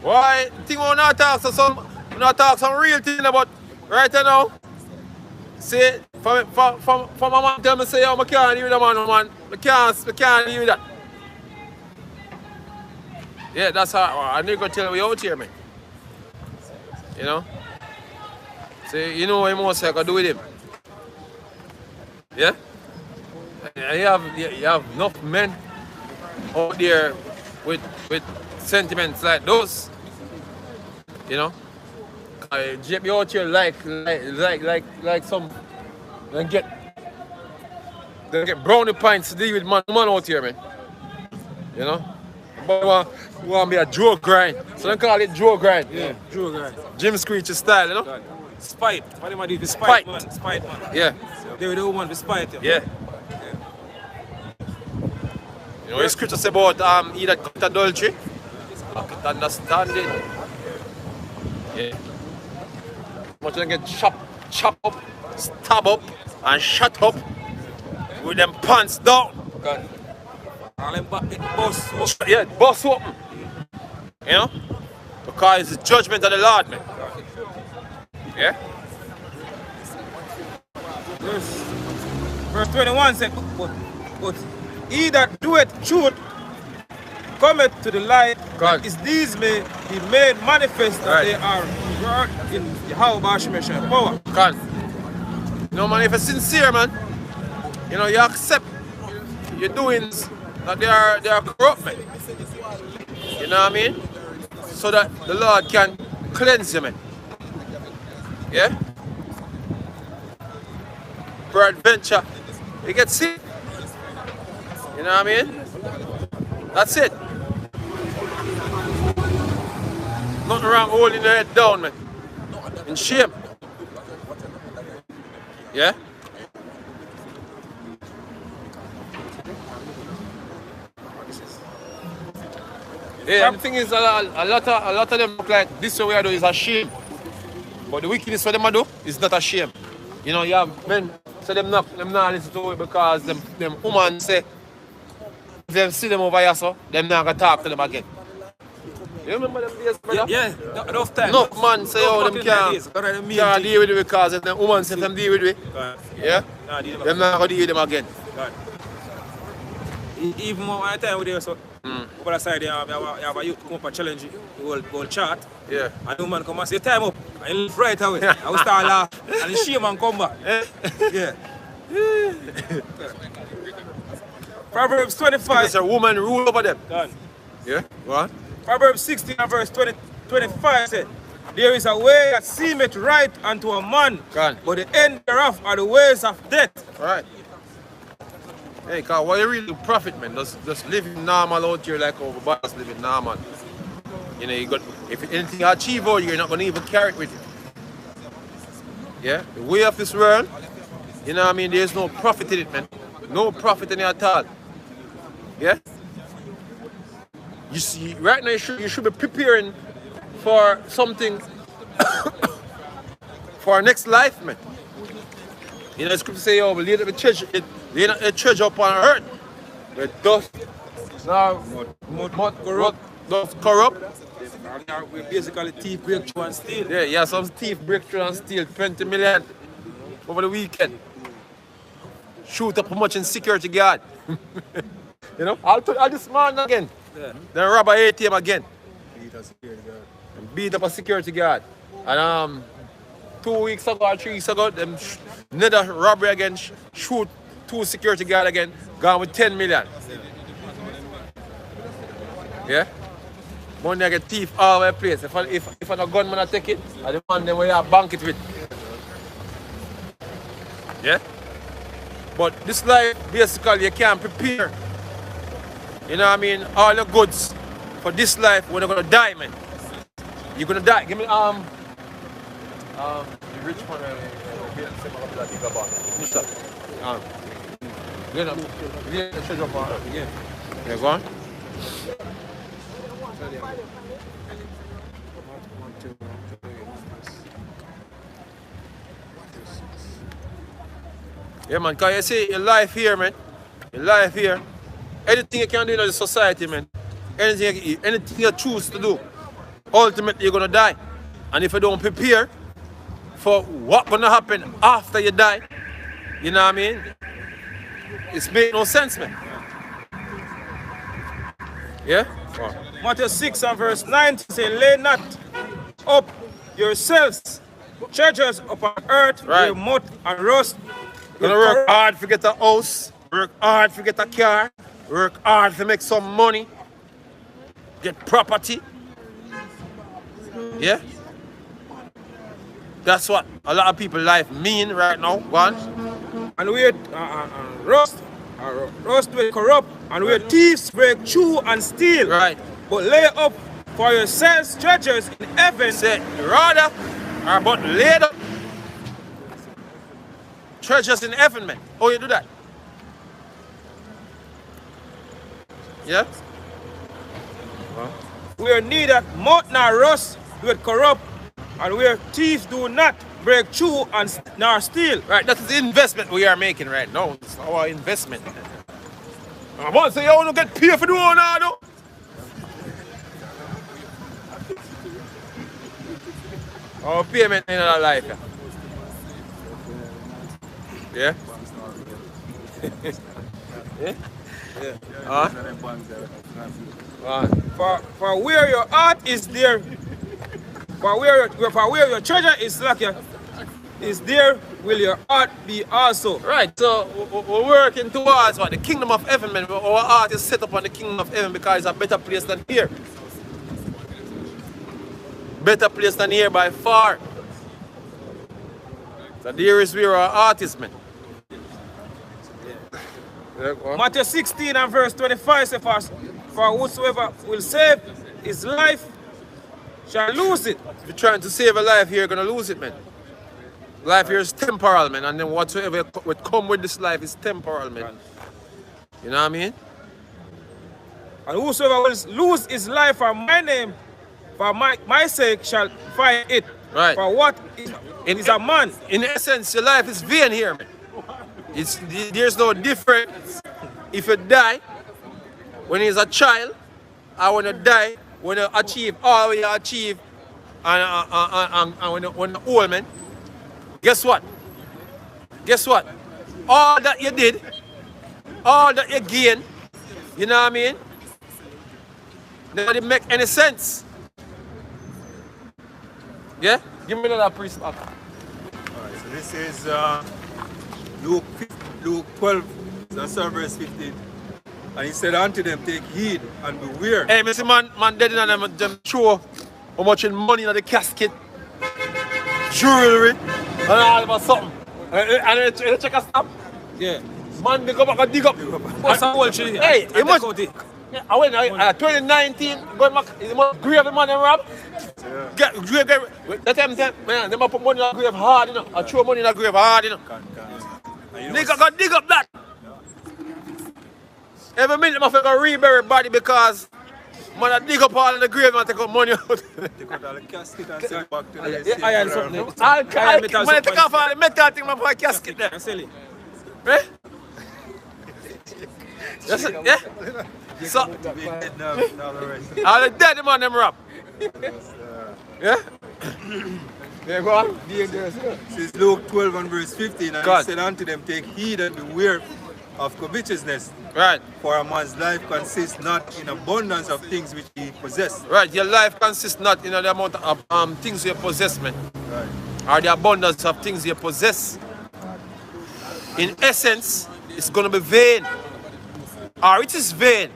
Why? Think we not talk some real thing about right now. Say, from my man tell me, say, oh, I can't deal with a man, woman. I can't deal with that. Yeah, that's how I need to tell we out here, man. You know? Say, you know what most I can do with him. Yeah? And you have enough men out there with sentiments like those. You know? Be out here like some they get brownie pints to deal with man out here, man. You know? But we want to be a Joe grind. So they call it Joe grind. Yeah, Joe guy. Jim Screecher style, you know? Spite. What do you do? Spite, man. Spite, man. Yeah. They were the one with spite. Yeah. You know, the scripture say about he that commit adultery, I can understand it. Yeah. Much they get chop up, stab up, and shut up with them pants down. God. All them boss. Yeah, boss open. You know? Because it's the judgment of the Lord, man. Yeah? Verse 21 said, but he that doeth truth cometh to the light, God. that is these may be made manifest that Right. they are wrought in Yahweh Shemeshah power. God. You know, man, if you're sincere, man, you know, you accept your doings that they are corrupt, man. You know what I mean? So that the Lord can cleanse you, man. Yeah? Peradventure, you get sick. You know what I mean? That's it. Nothing wrong holding your head down, man. In shame. Yeah? Yeah, and the thing is, a lot of them look like this way I do is a shame. But the wickedness what them do is not a shame. You know, you have men, so them not listen to it because them woman say, if them see them over here, so them not gonna talk to them again. You remember them days, brother? Yeah, enough time. No man say, oh, them can't deal with it because if them woman say them deal with it, yeah, them not gonna deal with them again. Even more one time with you, so over the side, you have a youth come up and challenge you, the whole chart. Yeah. And the man come and say, time up. And he left right away. I will start laughing. And the shame man come back. Yeah. Proverbs 25. There's a woman rule over them. Done. Yeah? What? Proverbs 16 and verse 25 said, there is a way that seemeth right unto a man, Gone. but the end thereof are the ways of death. Right. Hey, cause what you really do profit, man? Just living normal out here like over boss living normal. You know, you got if anything you achieve out, you're not gonna even carry it with you. Yeah? The way of this world, you know what I mean, there's no profit in it, man. No profit in it at all. Yeah? You see, right now you should be preparing for something for our next life, man. You know, the scripture say, oh, we lay not a treasure upon earth. Where dust, mud corrupt. We basically thief, break through and steal. Yeah, some thief break through and steal 20 million over the weekend. Shoot up how much in security guard. You know, I'll this man again. Yeah. Then rob a ATM again. Beat up a security guard. And 2 weeks ago or 3 weeks ago, them another robbery again, shoot 2 security guard again, gone with 10 million. Yeah? Money I get thief all over the place. If a gunman I take it, I the man them where you bank it with. Yeah? But this life, basically, you can't prepare. You know what I mean? All the goods for this life, when you're gonna die, man. You're gonna die. Give me the rich one. Yeah, go on. Yeah, man, because you see, your life here, man. Your life here. Anything you can do in the society, man. Anything you choose to do, ultimately you're going to die. And if you don't prepare for what's going to happen after you die, you know what I mean? It's make no sense, man. Yeah? Matthew 6 and verse 9 say, lay not up yourselves treasures upon earth, Right. where moth and rust. Gonna work hard to get a house, work hard to get a car, work hard to make some money, get property. Yeah? That's what a lot of people life mean right now. One. And where rust will corrupt, and where thieves break through and steal. Right. But lay up for yourselves treasures in heaven. Say rather or but laid up treasures in heaven, man. How you do that? Yeah? Where neither moth nor rust will corrupt, and where thieves do not break through and nor steal. Right, that is the investment we are making right now. It's our investment. I want to say you want to get paid for doing that, though. Our payment in our life. Yeah? Yeah? Yeah. For where your heart is there, for where your treasure is is there, will your heart be also. Right, so we're working towards what? The kingdom of heaven, man. Our heart is set up on the kingdom of heaven because it's a better place than here. Better place than here by far. So there is where our heart is, man. Matthew 16 and verse 25 says, for whosoever will save his life shall lose it. If you're trying to save a life here, you're going to lose it, man. Life here is temporal, man. And then whatsoever would come with this life is temporal, man. You know what I mean? And whosoever will lose his life for my name, for my sake, shall find it. Right. For what is a man? In essence, your life is vain here, man. There's no difference if you die when he's a child or when you die when you achieve all you achieve and when you're old, man. Guess what? Guess what? All that you did, all that you gained, you know what I mean? That didn't make any sense. Yeah? Give me another priest back. Alright, so this is Luke 12, that's verse 15. And he said unto them, take heed and beware. Hey, Mr. Man dead in them show how much in money in the casket, jewelry, and all of something. And they check us up. Yeah. Man, they go back and dig up. What's the whole tree? Hey, it must. I went 2019, going back, the most grave man them rob. Yeah. Grave, that time, man, they must put money in the grave hard, you know. I throw money in the grave hard, you know. Nigga got dig up that. Every minute, I go rebury body because man, I dig up all in the grave and take out money out. Take out all the casket and send it back to the Iron something. I'll take off all the metal thing from my casket there. Sell it. Eh? That's it, yeah? So, all the dead man them rap. Yeah? Yeah, go on. This is Luke 12 and verse 15. And he said unto them, take heed and beware of covetousness. Right. For a man's life consists not in abundance of things which he possesses. Right, your life consists not in the amount of things you possess, man. Right. Or the abundance of things you possess. In essence, it's going to be vain. Or it is vain.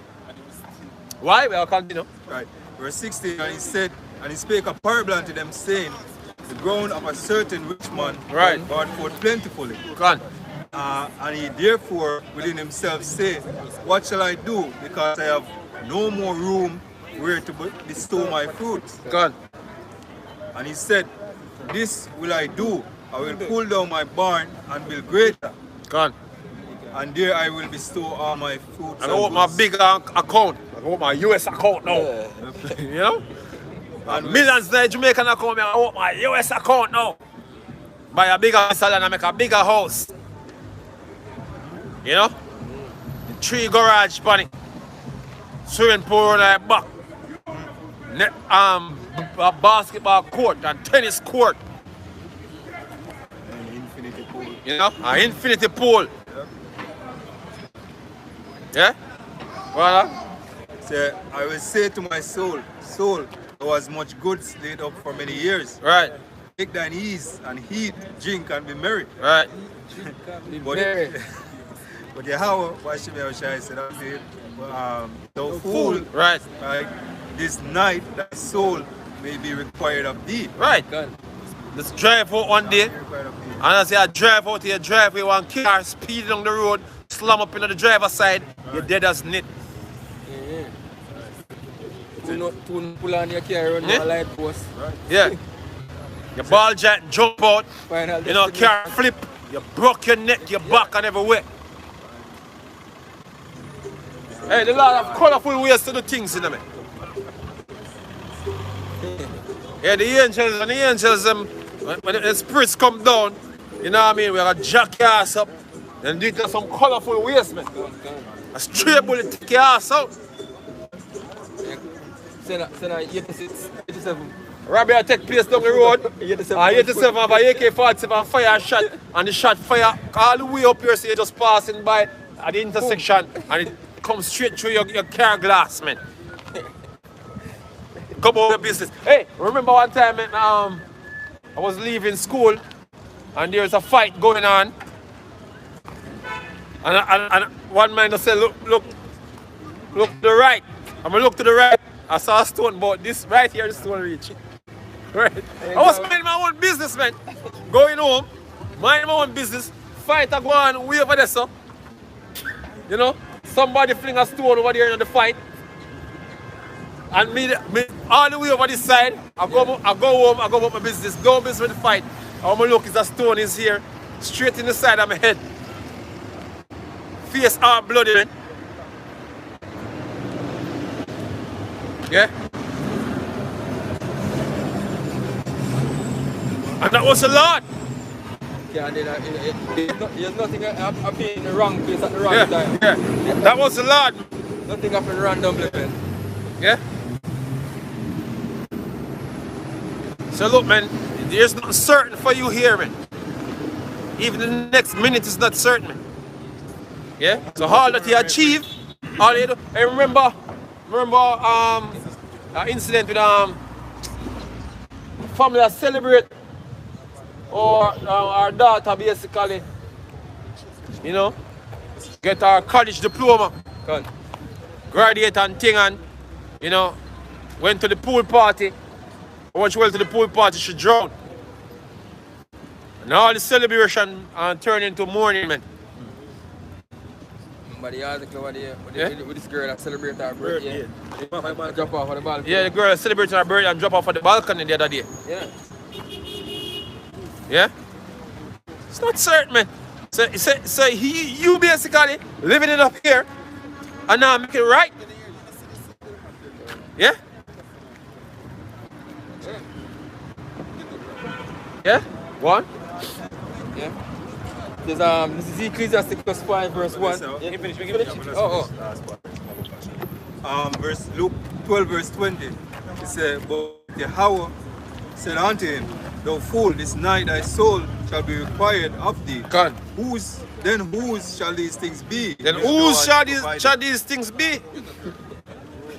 Why? We'll continue. Right. Verse 16, and he said, and he spake a parable unto them, saying, the ground of a certain rich man brought forth plentifully. Go on. And he therefore within himself said, what shall I do, because I have no more room where to bestow my fruits? Go on. And he said, this will I do, I will pull down my barn and build greater. Gone. And there I will bestow all my fruits. And I want my goods. bigger account. I want my US account now. You know? And millions in Jamaican account, I want my US account now. Buy a bigger salon and make a bigger house. You know? 3 garage bunny. Swimming pool on the back. A basketball court and tennis court. And infinity pool. You know? An infinity pool. Yeah? Voilà. Say, I will say to my soul, soul, there was much goods laid up for many years. Right. Take thine ease and heat, drink and be merry. Right. But but Yahweh, why should I say that? Thou fool, Right. like this night thy soul may be required of thee. Right. Let's drive out one day. Required of thee. And as you drive out here, driveway, one car speed along the road, slam up into the driver's side, you're dead as nit. Two pull on your car run Yeah. a light post. Yeah. Your ball jack jump out, Final you know, car flip, you broke your neck, your back and everywhere. Hey, there's a lot of colorful ways to do things in them. Yeah, the angels, when the spirits come down, you know what I mean, we gotta jack your ass up and do it in some colorful ways, man. A straight bullet take your ass out. Send 87. Robbery take place down the road. 87. And 87 have a AK-47 fire shot, and the shot fire all the way up here, so you're just passing by at the intersection, and it comes straight through your car glass, man. Come on, your business. Hey, remember one time, man, I was leaving school, and there was a fight going on, and one man just said, look to the right. I'm gonna look to the right. I saw a stone, but this right here, this stone reach. Right. I was minding my own business, man. Going home, minding my own business. Fight a go on way over there, so. You know, somebody fling a stone over there in the fight. And me all the way over this side, I go home, I go about my business, go business with the fight. I'm gonna look, it's a stone is here, straight in the side of my head. Face all bloody, man. Yeah? And that was a lot. Yeah, there's nothing happening in the wrong place at the wrong Yeah, time. yeah. That was a lot. Nothing happened randomly, man. Yeah? So look, man, there's nothing certain for you here, man. Even the next minute is not certain, man. Yeah? So all that you achieve, all you do. Hey, remember an incident with family that celebrate or our daughter basically, you know, get our college diploma, graduate and thing, and you know, went to the pool party. When she went to the pool party, she drowned. And all the celebration turned into mourning, man. But the article with this girl that celebrated her Birthday. birthday. Drop off on the balcony. Yeah, the girl celebrated her birthday and dropped off on the balcony the other day. Yeah. Yeah? It's not certain, man. So you basically living it up here and now make it right. Yeah? Yeah? One? Yeah. There's this is Ecclesiasticus 5 verse 1. Yeah. Finish. Oh. Verse Luke 12 verse 20. It says, but Yahweh said unto him, thou fool, this night thy soul shall be required of thee. God. Whose shall these things be? Then If whose God shall provided. these things be?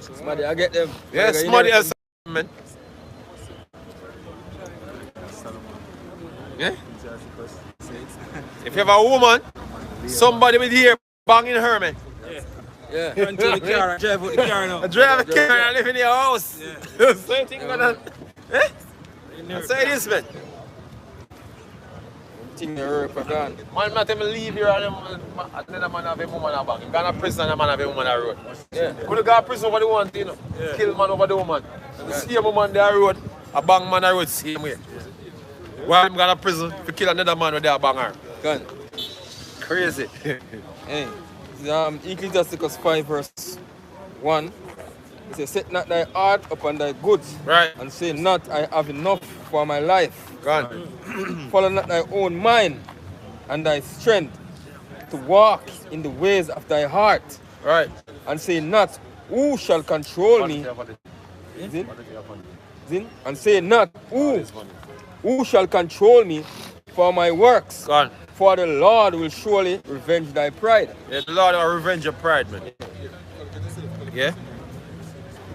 Somebody, I get them. Yeah, somebody else, man. Yeah? If you have a woman, somebody with here banging her, man. Yeah. Run to the car and drive out the car now. Drive a car and live in your house. Same thing going on. Eh? That's how it is, man. Thing the work for gone. Man, I tell me leave here and then a man have a woman a bang. Gone to prison and a man have a woman on the road. Yeah. Could go to prison over the one thing, you know. Kill man over the woman. The same woman there on the road, a bang man on the road, same way. Why I'm going to prison to kill another man with their banger? Gun. Crazy. Hey, Ecclesiasticus 5 verse 1. It says, set not thy heart upon thy goods, Right. and say not, I have enough for my life. Gone. Follow not thy own mind and thy strength to walk in the ways of thy heart, Right. and say not, who shall control me? Zin? And say not, who shall control me for my works? Gone. For the Lord will surely revenge thy pride. Yeah, the Lord will revenge your pride, man. Yeah?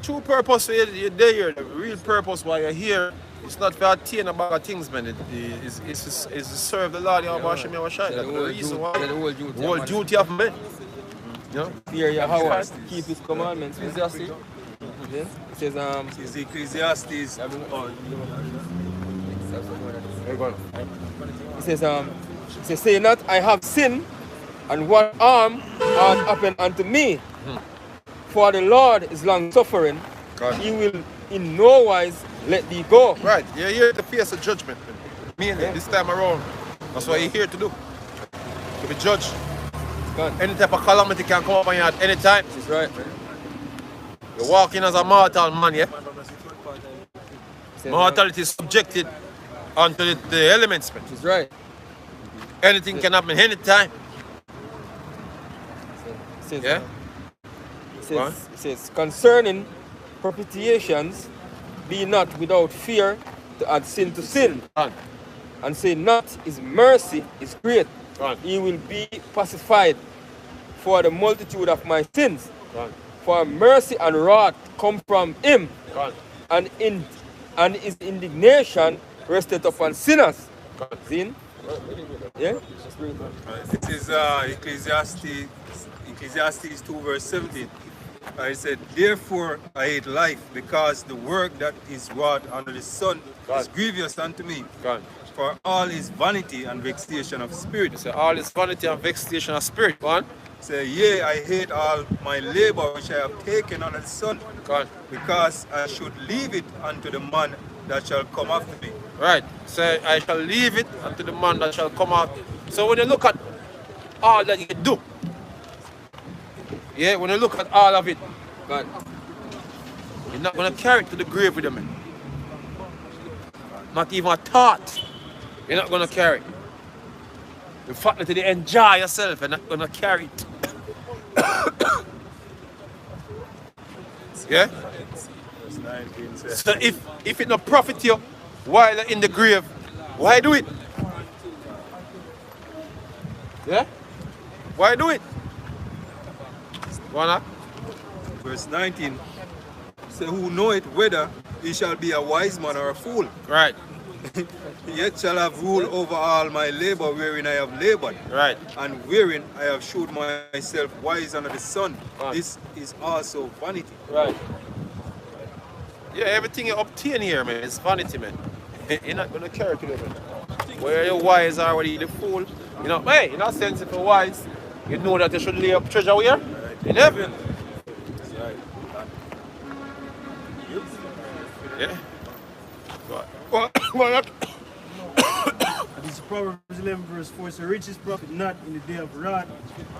True purpose for you're there, the real purpose why you're here, it's not for attain a bag of things, man. It's to serve the Lord, Yahweh Hashem, Yahweh Shai. That's the reason why. The whole The whole duty. duty of men. You know? Fear Yahweh, keep his commandments. You see? It says, It's Ecclesiastes. it says, say not, I have sinned, and what harm hath happened unto me. For the Lord is long suffering, God. he will in no wise let thee go. Right, you're here to face a judgment. Mainly, this time around. That's what you're here to do. To be judged. God, Any type of calamity can come up on you at any time. this is right, man. You're walking as a mortal man, yeah? It says, Mortality is subjected unto the elements, man. this is right. Anything can happen anytime. It says, Yeah? it says, concerning propitiations, be not without fear to add sin to sin, Gone. and say not, his mercy is great. Gone. He will be pacified for the multitude of my sins. Gone. For mercy and wrath come from him, Gone. and his indignation rested upon sinners. Gone. Sin? Yeah? It is Ecclesiastes 2 verse 17. I said, therefore I hate life, because the work that is wrought under the sun is grievous unto me. Gone. For all is vanity and vexation of spirit. So all this vanity and vexation of spirit. Gone. Say, yea, I hate all my labor which I have taken under the sun, Gone. because I should leave it unto the man that shall come after me. Right. So I shall leave it unto the man that shall come out. So when you look at all that you do, yeah, when you look at all of it, God. you're not going to carry it to the grave with you, man. Not even a thought. You're not going to carry it. The fact that you enjoy yourself, you're not going to carry it. Yeah? Verse 19 says, So if it not profit you while you're in the grave, why do it? Yeah? Why do it? Wanna? verse 19, say, who knoweth whether he shall be a wise man or a fool? Right, Yet shall have rule over all my labor wherein I have labored, right. and wherein I have shewed myself wise under the sun. Right. This is also vanity. Right. Yeah, everything you obtain here, man, is vanity, man. You're not gonna carry it to them, man. Where you're wise or whether you're the fool, you know, hey, in that sense, if you're wise, you know that you should lay up treasure where? In heaven. Right. Yeah. What? This is Proverbs 11 verse 4. So riches profit not in the day of wrath,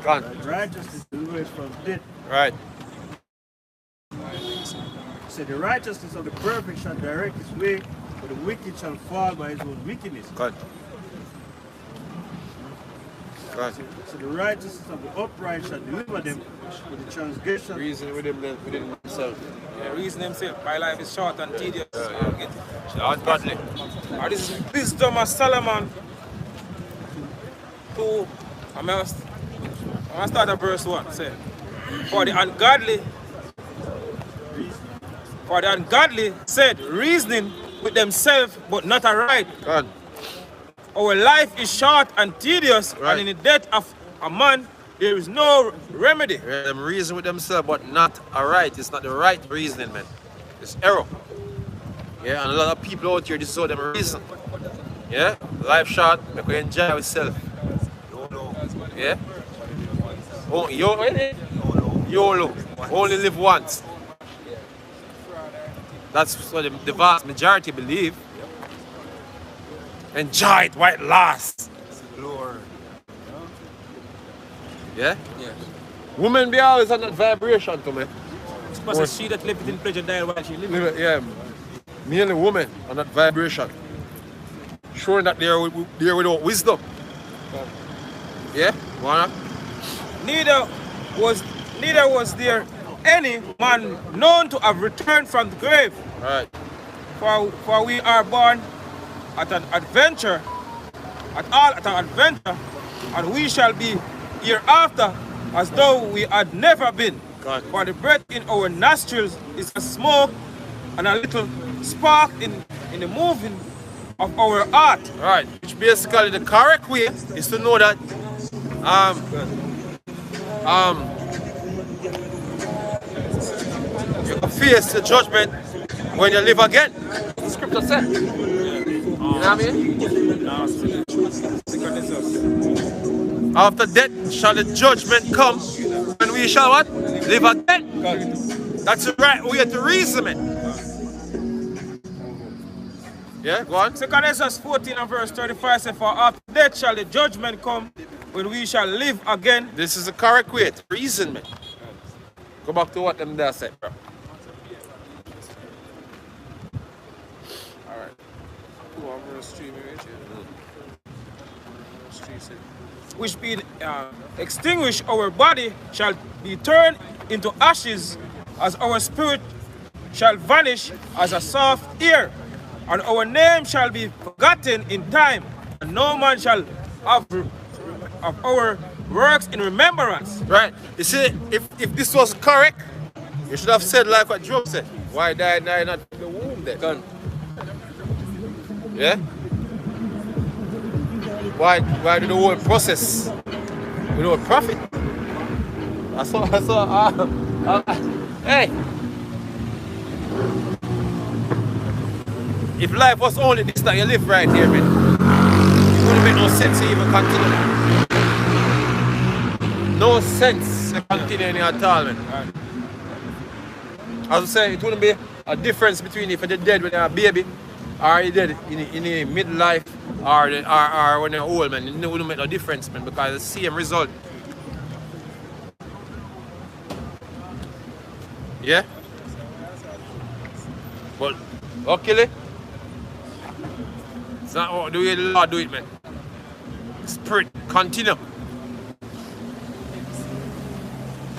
Gone. and righteousness delivereth from death. Right. So the righteousness of the perfect shall direct his way, but the wicked shall fall by his own wickedness. Gone. Gone. So the righteousness of the upright shall deliver them, but the transgression Reason within himself. Yeah, reason himself, my life is short and tedious. Ungodly. This is wisdom of Solomon. I'm going to start at verse 1. Say, for the ungodly said, reasoning with themselves, but not aright. Gone. Our life is short and tedious, Right. and in the death of a man, there is no remedy. Yeah, them reason with themselves, but not alright. It's not the right reasoning, man. It's error. Yeah, and a lot of people out here, this is how them reason. Yeah, life short, make we enjoy ourselves. Yeah. Oh, YOLO. Only live once. That's what the vast majority believe. enjoy it while it lasts. Lord. Yeah? Yes. Women be always on that vibration to me. Because she that lived in pleasure died while she lived. Yeah, mainly women on that vibration. Showing that they're without wisdom. Yeah? Wanna? Neither was there any man known to have returned from the grave. Right. For we are born at an adventure, and we shall be hereafter as though we had never been. God. For the breath in our nostrils is a smoke and a little spark in the moving of our heart. Right. Which basically the correct way is to know that you can face the judgment when you live again. The scripture said. You know what I mean? After death shall the judgment come, and we shall what? Live again. That's the right way to reason it. Yeah, go on. 2 Corinthians 14 and verse 35 says, for after death shall the judgment come, when we shall live again. This is the correct way to reason, man. Go back to what them there said, bro. Alright. Which being extinguished, our body shall be turned into ashes, as our spirit shall vanish as a soft air, and our name shall be forgotten in time, and no man shall have of our works in remembrance. Right. You see, if this was correct, you should have said like what Job said. Why died I not in the womb then? Gone. Yeah? Why do the whole process without profit? Hey! If life was only this that you live right here, man, it wouldn't make no sense to even continue. No sense to continue at all, man. As I say, it wouldn't be a difference between if you're dead when you're a baby, or you're dead in a midlife, or when you're old, man. It wouldn't make no difference, man, because it's the same result. Yeah? But luckily, it's not what the way the Lord do it, man. Spirit continue.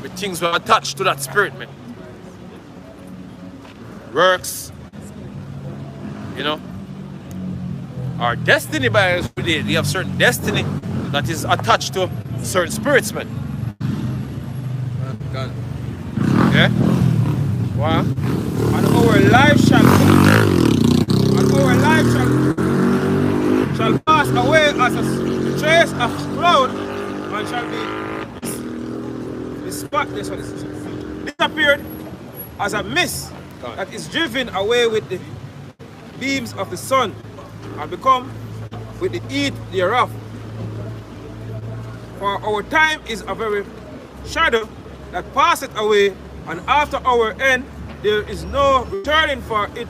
With things were attached to that spirit, man. Works, you know. Our destiny by us, we have certain destiny that is attached to certain spirits, man. Gone. Yeah? Wow. And our life shall pass away as a trace of cloud, and shall be disappeared as a mist that is driven away with the beams of the sun, and become with the heat thereof. For our time is a very shadow that passeth away, and after our end there is no returning, for it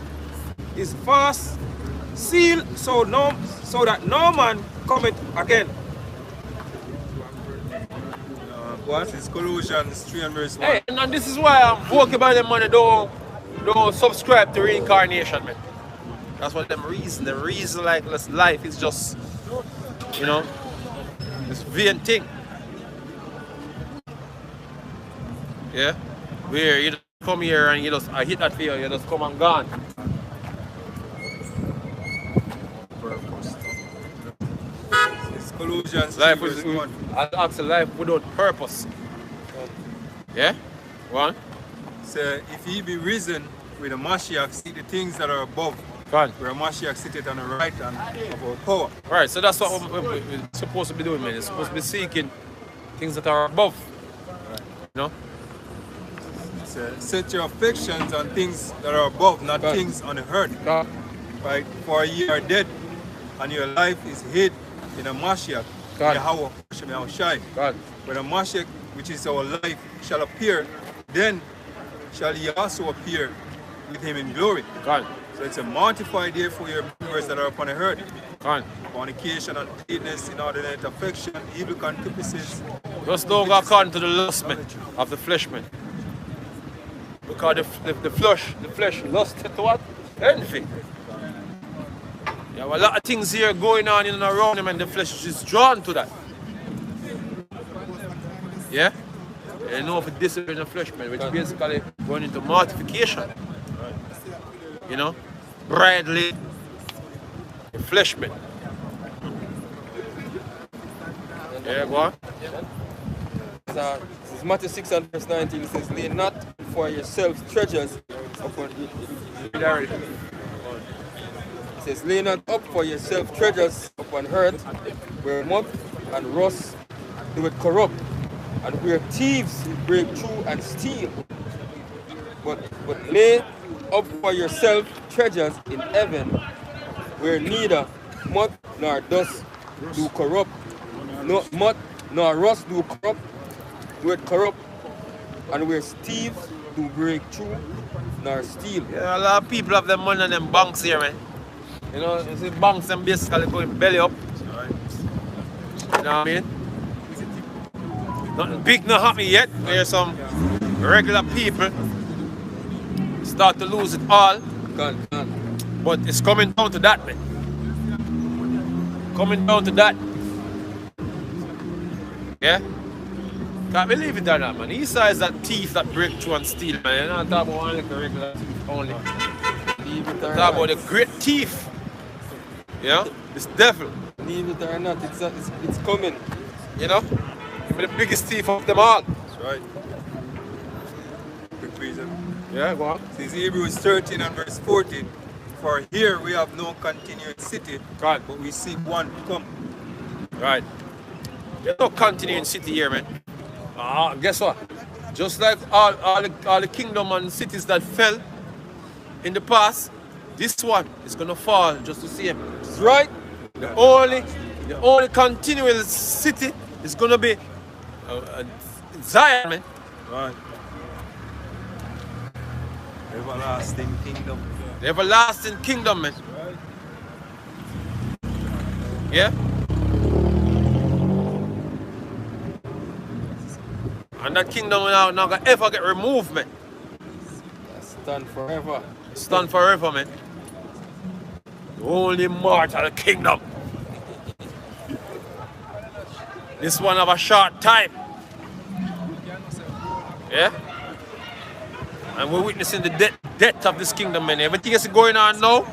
is fast sealed, so that no man cometh again. What is Colossians 3 and verse 1? Hey, and this is why I'm vocal about them money don't subscribe to reincarnation, man. That's what them reason. The reason like this life is just, you know, this vain thing. Yeah? Where you just come here and you just I hit that field, you just come and gone. It's Colossians 3 Life verse is 1. a life without purpose. Yeah? One? So if he be risen with the Mashiach, seek the things that are above, Gone. where Mashiach sitteth on the right hand of our power. Right, so that's what we're supposed to be doing, man. It's supposed to be seeking things that are above. You know? So set your affections on things that are above, not God. things on the earth. God. Right? For ye are dead, and your life is hid in a Mashiach, God. Yahweh Hashem Yahushai. God. When a Mashiach, which is our life, shall appear, then shall ye also appear with him in glory. God. So it's a mortify therefore your members that are upon the earth. Come on. fornication, uncleanness, inordinate affection, evil concupiscence. Just don't go according to the lust, man, of the flesh, man. Because the flesh lusted to what? Envy. You have a lot of things here going on in and around him, and the flesh is drawn to that. Yeah? You know if it discipline the flesh, man, which basically going into mortification. You know? Bradley, the flesh, man. Yeah, go on. This is Matthew 6 and verse 19. It says, lay not for yourselves treasures upon it says, lay not up for yourself treasures upon earth, where moth and rust do it corrupt, and where thieves break through and steal. But lay up for yourself treasures in heaven, where neither moth nor dust do corrupt, no moth nor rust do it corrupt, and where thieves do break through nor steal. Yeah, a lot of people have their money in them banks here, man. You know, you see banks them basically going belly up. You know what I mean? Nothing big not happening yet. There's some regular people start to lose it all. But it's coming down to that, man. Coming down to that. Yeah? Can't believe it or not, man. Esau is that thief that break through and steal, man. You're not talking about one like a regular thief only. You're talking about the great thief. Yeah? This devil. Believe it or not, it's coming. You know? He's the biggest thief of them all. That's right. Quick reason. Yeah, go on. It says Hebrews 13 and verse 14. For here we have no continuing city, God. but we seek one to come. Right. There's no continuing city here, man. Guess what? Just like all the kingdom and cities that fell in the past, this one is gonna fall just the same. Right? The only continual city is gonna be Zion, man. Right. Everlasting kingdom. The everlasting kingdom, man. Yeah? And that kingdom will not gonna ever get removed, man. Stand forever. Stand forever, man. The only mortal kingdom. This one have a short time. Yeah? And we're witnessing the death of this kingdom, man. Everything that's going on now,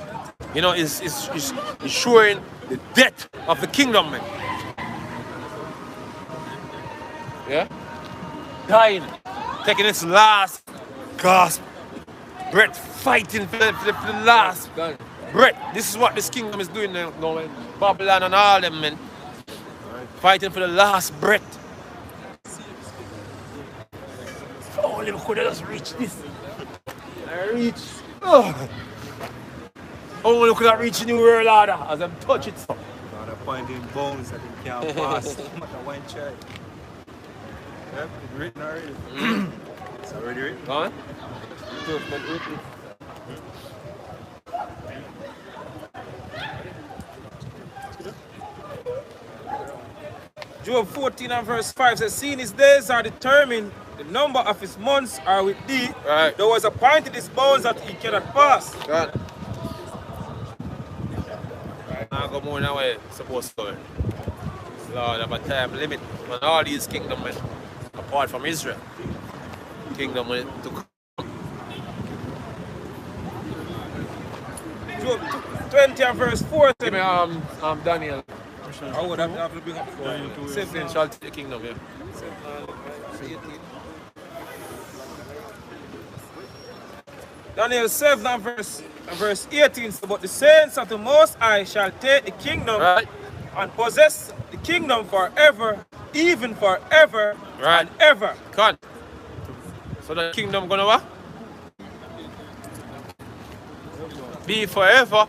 you know, is showing the death of the kingdom, man. Yeah? Dying, taking its last gasp, breath, fighting for the last breath. This is what this kingdom is doing now, man. Babylon and all them, man. Fighting for the last breath. Oh, we could have just reached this. I reach. Oh, we could have reached the new world order as I'm touch it. God appointing bones that they can't pass. One church. Yep, it's written already. It's already written. Huh? Job 14 and verse 5 says, seeing his days are determined, the number of his months are with thee. Right. There was appointed his bones that he cannot pass. God. Now go more now way supposed to. Lord, have a time limit on all these kingdoms, man. Apart from Israel. Kingdom to come. Job 20 and verse 4 Give says, me Daniel. I would have to bring up for Satan shall take the kingdom, yeah. Daniel 7 and verse 18 says, but the saints of the Most High shall take the kingdom Right? and possess the kingdom forever, even forever Right. and ever. Come on. So the kingdom gonna what? Be forever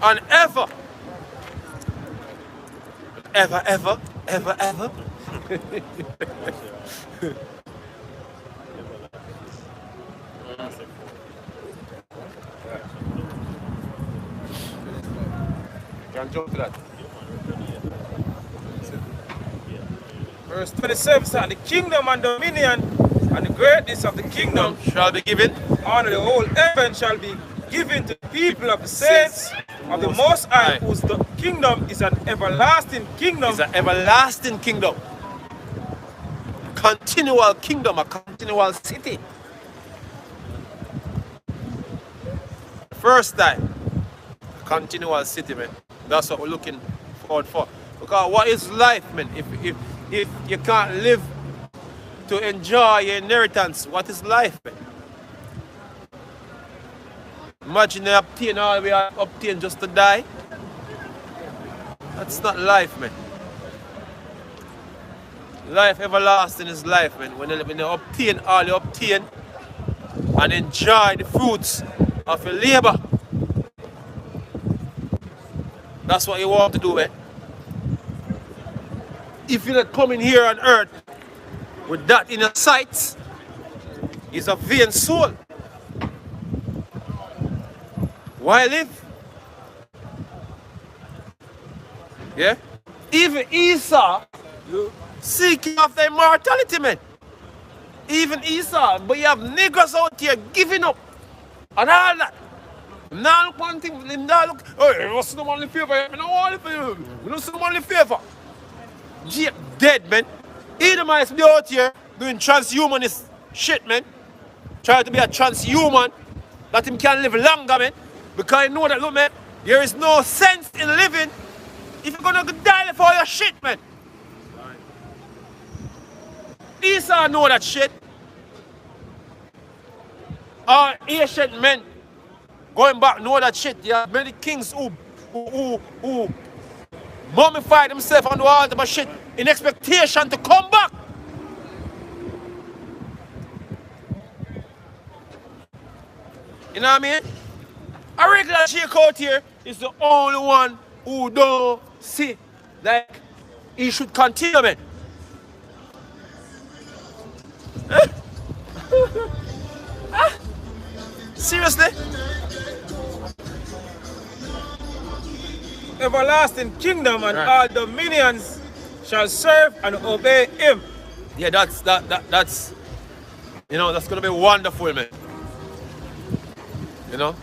and ever. Ever, ever, ever, ever. can jump to that. Verse 27 says, the kingdom and dominion and the greatness of the kingdom Shall be given. honor the whole heaven shall be given to the people of the saints of the Most High, whose the kingdom is an everlasting kingdom. It's an everlasting kingdom. Continual kingdom, a continual city. First time, continual city, man. That's what we're looking forward for. Because what is life, man? If you can't live to enjoy your inheritance, what is life, man? Imagine they obtain all we have obtained just to die. That's not life, man. Life everlasting is life, man. When you obtain all you obtain and enjoy the fruits of your labor. That's what you want to do, man. If you're not coming here on earth with that in your sights, it's a vain soul. Why live? Yeah? Even Esau seeking after immortality, man. Even Esau, but you have niggas out here giving up and all that. Now look one thing, now look, hey, you don't see them only favor, I don't want it for you. You don't see them only favor. Jake dead, man. Edomites be out here doing transhumanist shit, man. Trying to be a transhuman that him can live longer, man. Because I know that, look, man, there is no sense in living if you're gonna die for your shit, man. Esau know that shit. Our ancient men going back know that shit. There are many kings who mummified themselves on the altar of shit in expectation to come back. You know what I mean? A regular Jake out here is the only one who don't see like he should continue, man. Seriously? Everlasting kingdom and all dominions shall serve and obey him. Yeah, that's you know, that's gonna be wonderful, man. You know?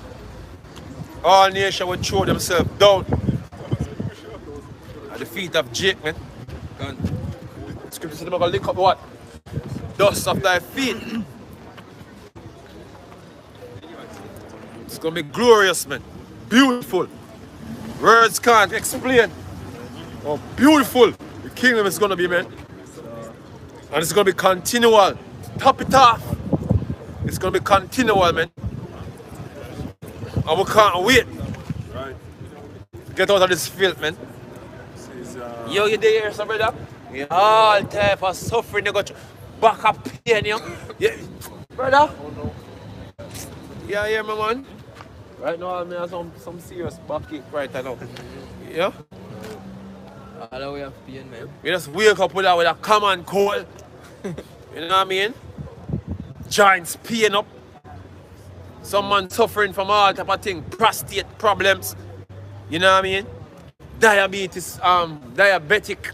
All nations will throw themselves down at the feet of Jake, man. And scripture said they're gonna lick up what? Dust of thy feet. It's gonna be glorious, man. Beautiful. Words can't explain how beautiful the kingdom is gonna be, man. And it's gonna be continual. Top it off. It's gonna be continual, man. And we can't wait. Right. Get out of this filth, man. Yo, you there, sir, brother? We all type of suffering. You got back up pain, you. Yeah. Brother? Yeah, my man. Right now, I have some serious backache right now. Yeah? All the way of pain, man. We just wake up with a common cold. You know what I mean? Joints pain up. Some man suffering from all type of thing, prostate problems. You know what I mean? Diabetes, diabetic.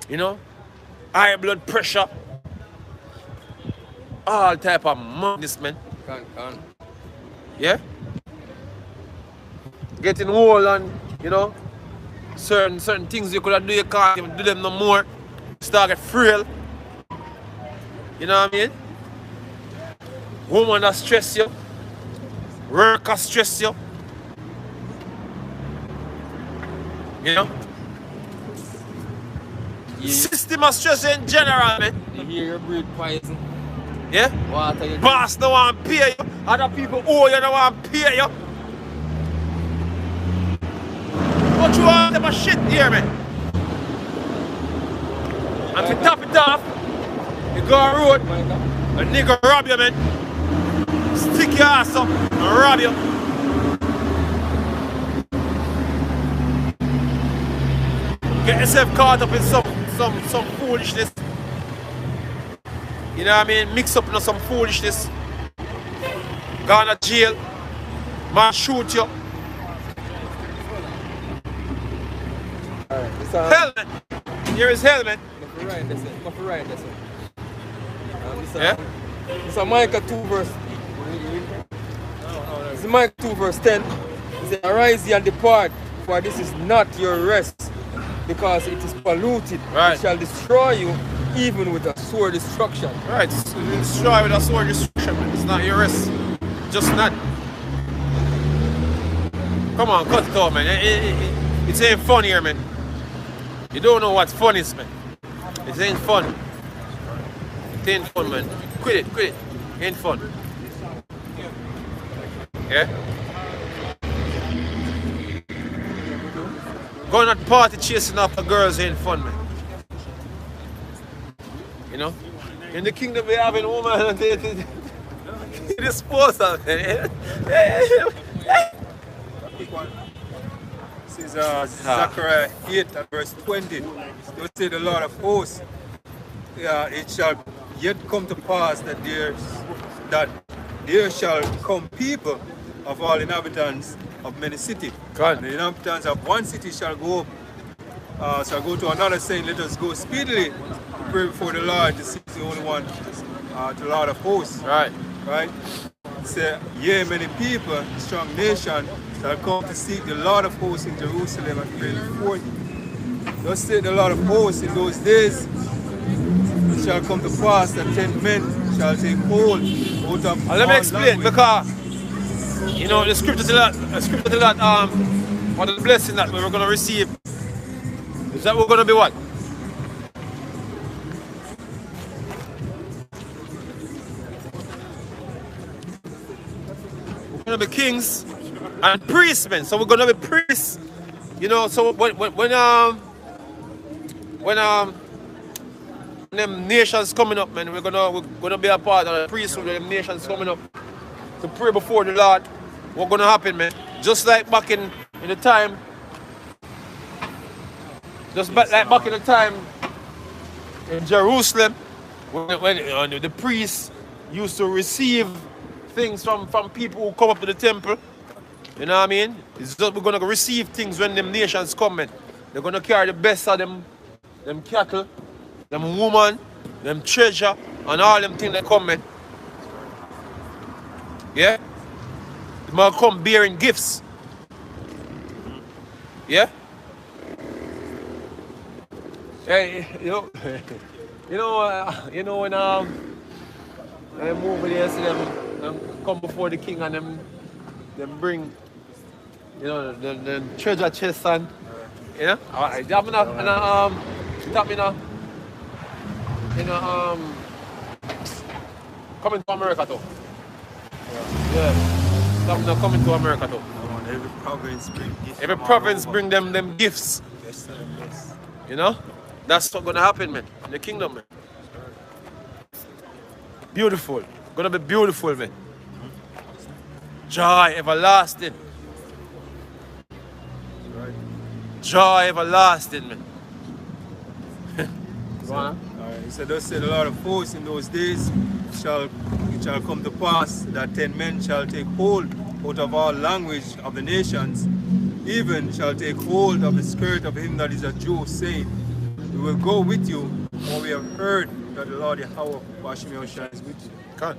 You know? High blood pressure. All type of madness, man. Can. Yeah? Getting old and, you know, certain things you could do, you can't even do them no more. Start get frail. You know what I mean? Woman that stress you. Work that stress you. You know? Yeah. System of stress you in general, man. You hear your breed poison. Yeah? Water you Boss don't want to pay you. Other people owe you, don't want to pay you. What you want them a shit here, man? And to top it off, you go on road, a nigga rob you, man. Stick your ass up and rob you. Get yourself caught up in some foolishness. You know what I mean? Mix up in some foolishness. Gone to jail. Man shoot you. Helmet. Here is helmet. Yeah? This is Micah 2 verse. This is Micah 2 verse 10. It says, arise ye and depart, for this is not your rest, because it is polluted. Right. It shall destroy you, even with a sore destruction. Right, destroy with a sword destruction, man. It's not your rest. Just not. Come on, cut it out, man. It ain't fun here, man. You don't know what fun is, man. It ain't fun. It ain't fun, man. Quit it. Ain't fun. Yeah? Going at party chasing after girls ain't fun, man. You know? In the kingdom we have a woman and they dispose of it. This is Zechariah 8 and verse 20. You say the Lord of hosts, it shall yet come to pass that there shall come people of all inhabitants of many cities. God. The inhabitants of one city shall go to another, saying, let us go speedily to pray before the Lord. This is the only one, the Lord of hosts. Right. Right? Say, yea, many people, strong nation, shall come to seek the Lord of hosts in Jerusalem and pray before him. Thus said the Lord of hosts, in those days it shall come to pass that 10 men shall take hold out of Let me all explain, language. because you know the scripture to that one of the blessing that we're gonna receive is that we're gonna be what? We're gonna be kings and priests, man. So we're gonna be priests. You know, so when them nations coming up, man, we're gonna be a part of the priesthood of them nations coming up to pray before the Lord. What's gonna happen, man? Just like back in the time, back in the time in Jerusalem, when the priests used to receive things from people who come up to the temple. You know what I mean? It's just we're gonna receive things when them nations come, man. They're gonna carry the best of them cattle, them woman, them treasure, and all them things that come, man. Yeah? They might come bearing gifts. Yeah? Hey, you know when them over there see them come before the king and them bring, you know, the treasure chest and, you know, coming to America too. Yeah. Coming to America too. Every province bring gifts. Every province bring them gifts. Yes. You know? That's what's gonna happen, man, in the kingdom, man. Beautiful. Gonna be beautiful, man. Joy everlasting. Joy everlasting, man. He said, thus said the Lord of hosts, in those days it shall come to pass that 10 men shall take hold out of all language of the nations, even shall take hold of the skirt of him that is a Jew, saying, we will go with you, for we have heard that the Lord Yahweh Bashim Yahushua is with you. God.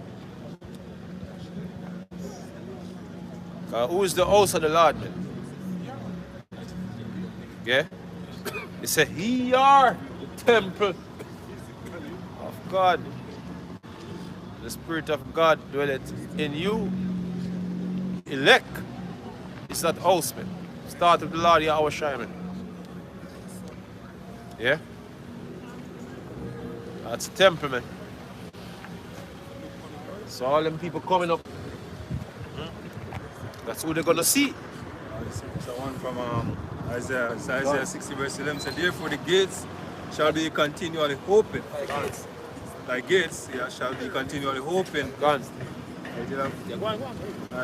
Who is the house of the Lord, man? Yeah? He said, ye are the temple of God. The Spirit of God dwelleth in you. Elect. It's not house, man. Start with the Lord Yahweh Shai, man. Yeah? That's a temple, man. So all them people coming up, that's who they're gonna see. This is one from Isaiah. It's Isaiah 60 verse 11 said, therefore the gates shall be continually open. Like gates, shall be continually open. Gone.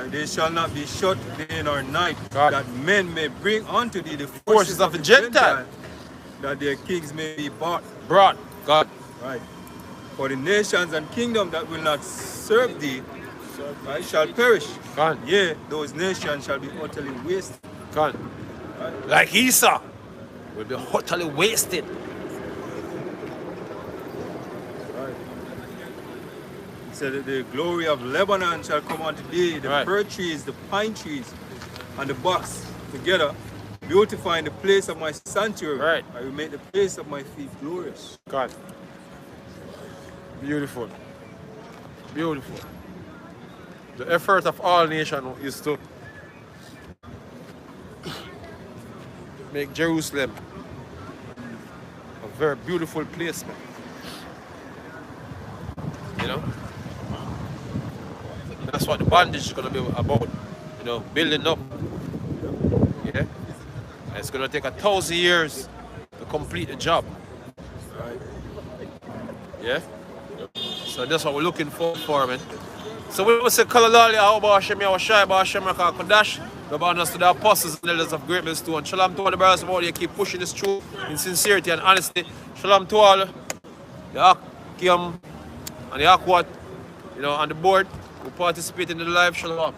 They shall not be shut day nor night, God. that men may bring unto thee the Forces of the Gentile, that their kings may be bought. brought. God. Right. For the nations and kingdom that will not serve thee, right, shall perish. Gone. Yea, those nations shall be utterly wasted. Gone. Like Esau. will be utterly wasted. He said that the glory of Lebanon shall come on today, the Right. fir trees, the pine trees, and the box together, beautifying the place of my sanctuary. Right. I will make the place of my feet glorious. God. Beautiful. Beautiful. The effort of all nations is to make Jerusalem a very beautiful place, man. You know? That's what the bondage is going to be about. You know, building up. Yeah? And it's going to take 1,000 years to complete the job. Yeah? So that's what we're looking for, man. So we will say, Kalalali, Ahoba Hashem, Yawashai, Hashem, Kodash, the bonus to the apostles and elders of Great Millstone. And shalom to all the brothers of all you keep pushing this through in sincerity and honesty. Shalom to all the Akim and the Akwat, you know, on the board who participate in the live. Shalom.